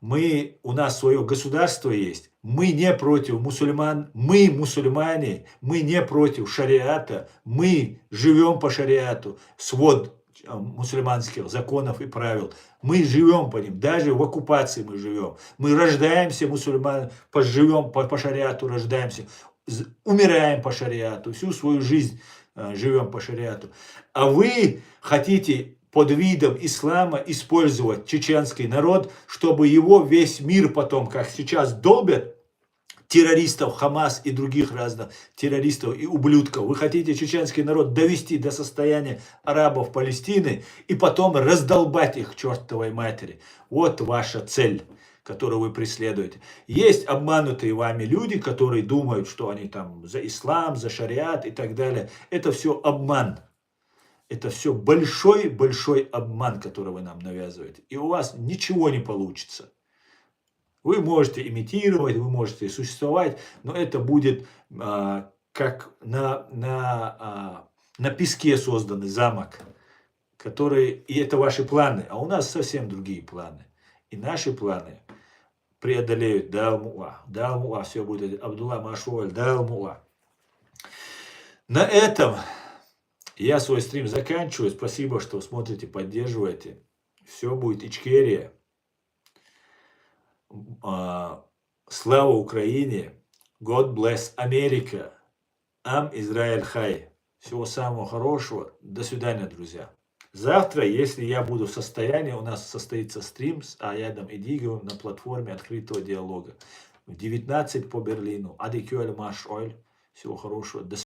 У нас свое государство есть. Мы не против мусульман. Мы мусульмане. Мы не против шариата. Мы живем по шариату. Свод мусульманских законов и правил. Мы живем по ним. Даже в оккупации мы живем. Мы рождаемся мусульман. Живем по шариату, рождаемся. Умираем по шариату. Всю свою жизнь живем по шариату. А вы хотите под видом ислама использовать чеченский народ, чтобы его весь мир потом, как сейчас долбят террористов, Хамас и других разных террористов и ублюдков. Вы хотите чеченский народ довести до состояния арабов Палестины и потом раздолбать их к чертовой матери. Вот ваша цель, которую вы преследуете. Есть обманутые вами люди, которые думают, что они там за ислам, за шариат и так далее. Это все обман. Это все большой-большой обман, который вы нам навязываете. И у вас ничего не получится. Вы можете имитировать, вы можете существовать, но это будет как на песке созданный замок, который, и это ваши планы, а у нас совсем другие планы. И наши планы преодолеют Далмуа, все будет Абдулла Машуаль, Далмуа. На этом я свой стрим заканчиваю. Спасибо, что смотрите, поддерживаете. Все будет Ичкерия. Слава Украине. God bless Америка. Ам Израиль Хай. Всего самого хорошего. До свидания, друзья. Завтра, если я буду в состоянии, у нас состоится стрим с Аядом Идиговым на платформе открытого диалога. В 19 по Берлину. Адикюэль Маш Оль. Всего хорошего. До свидания.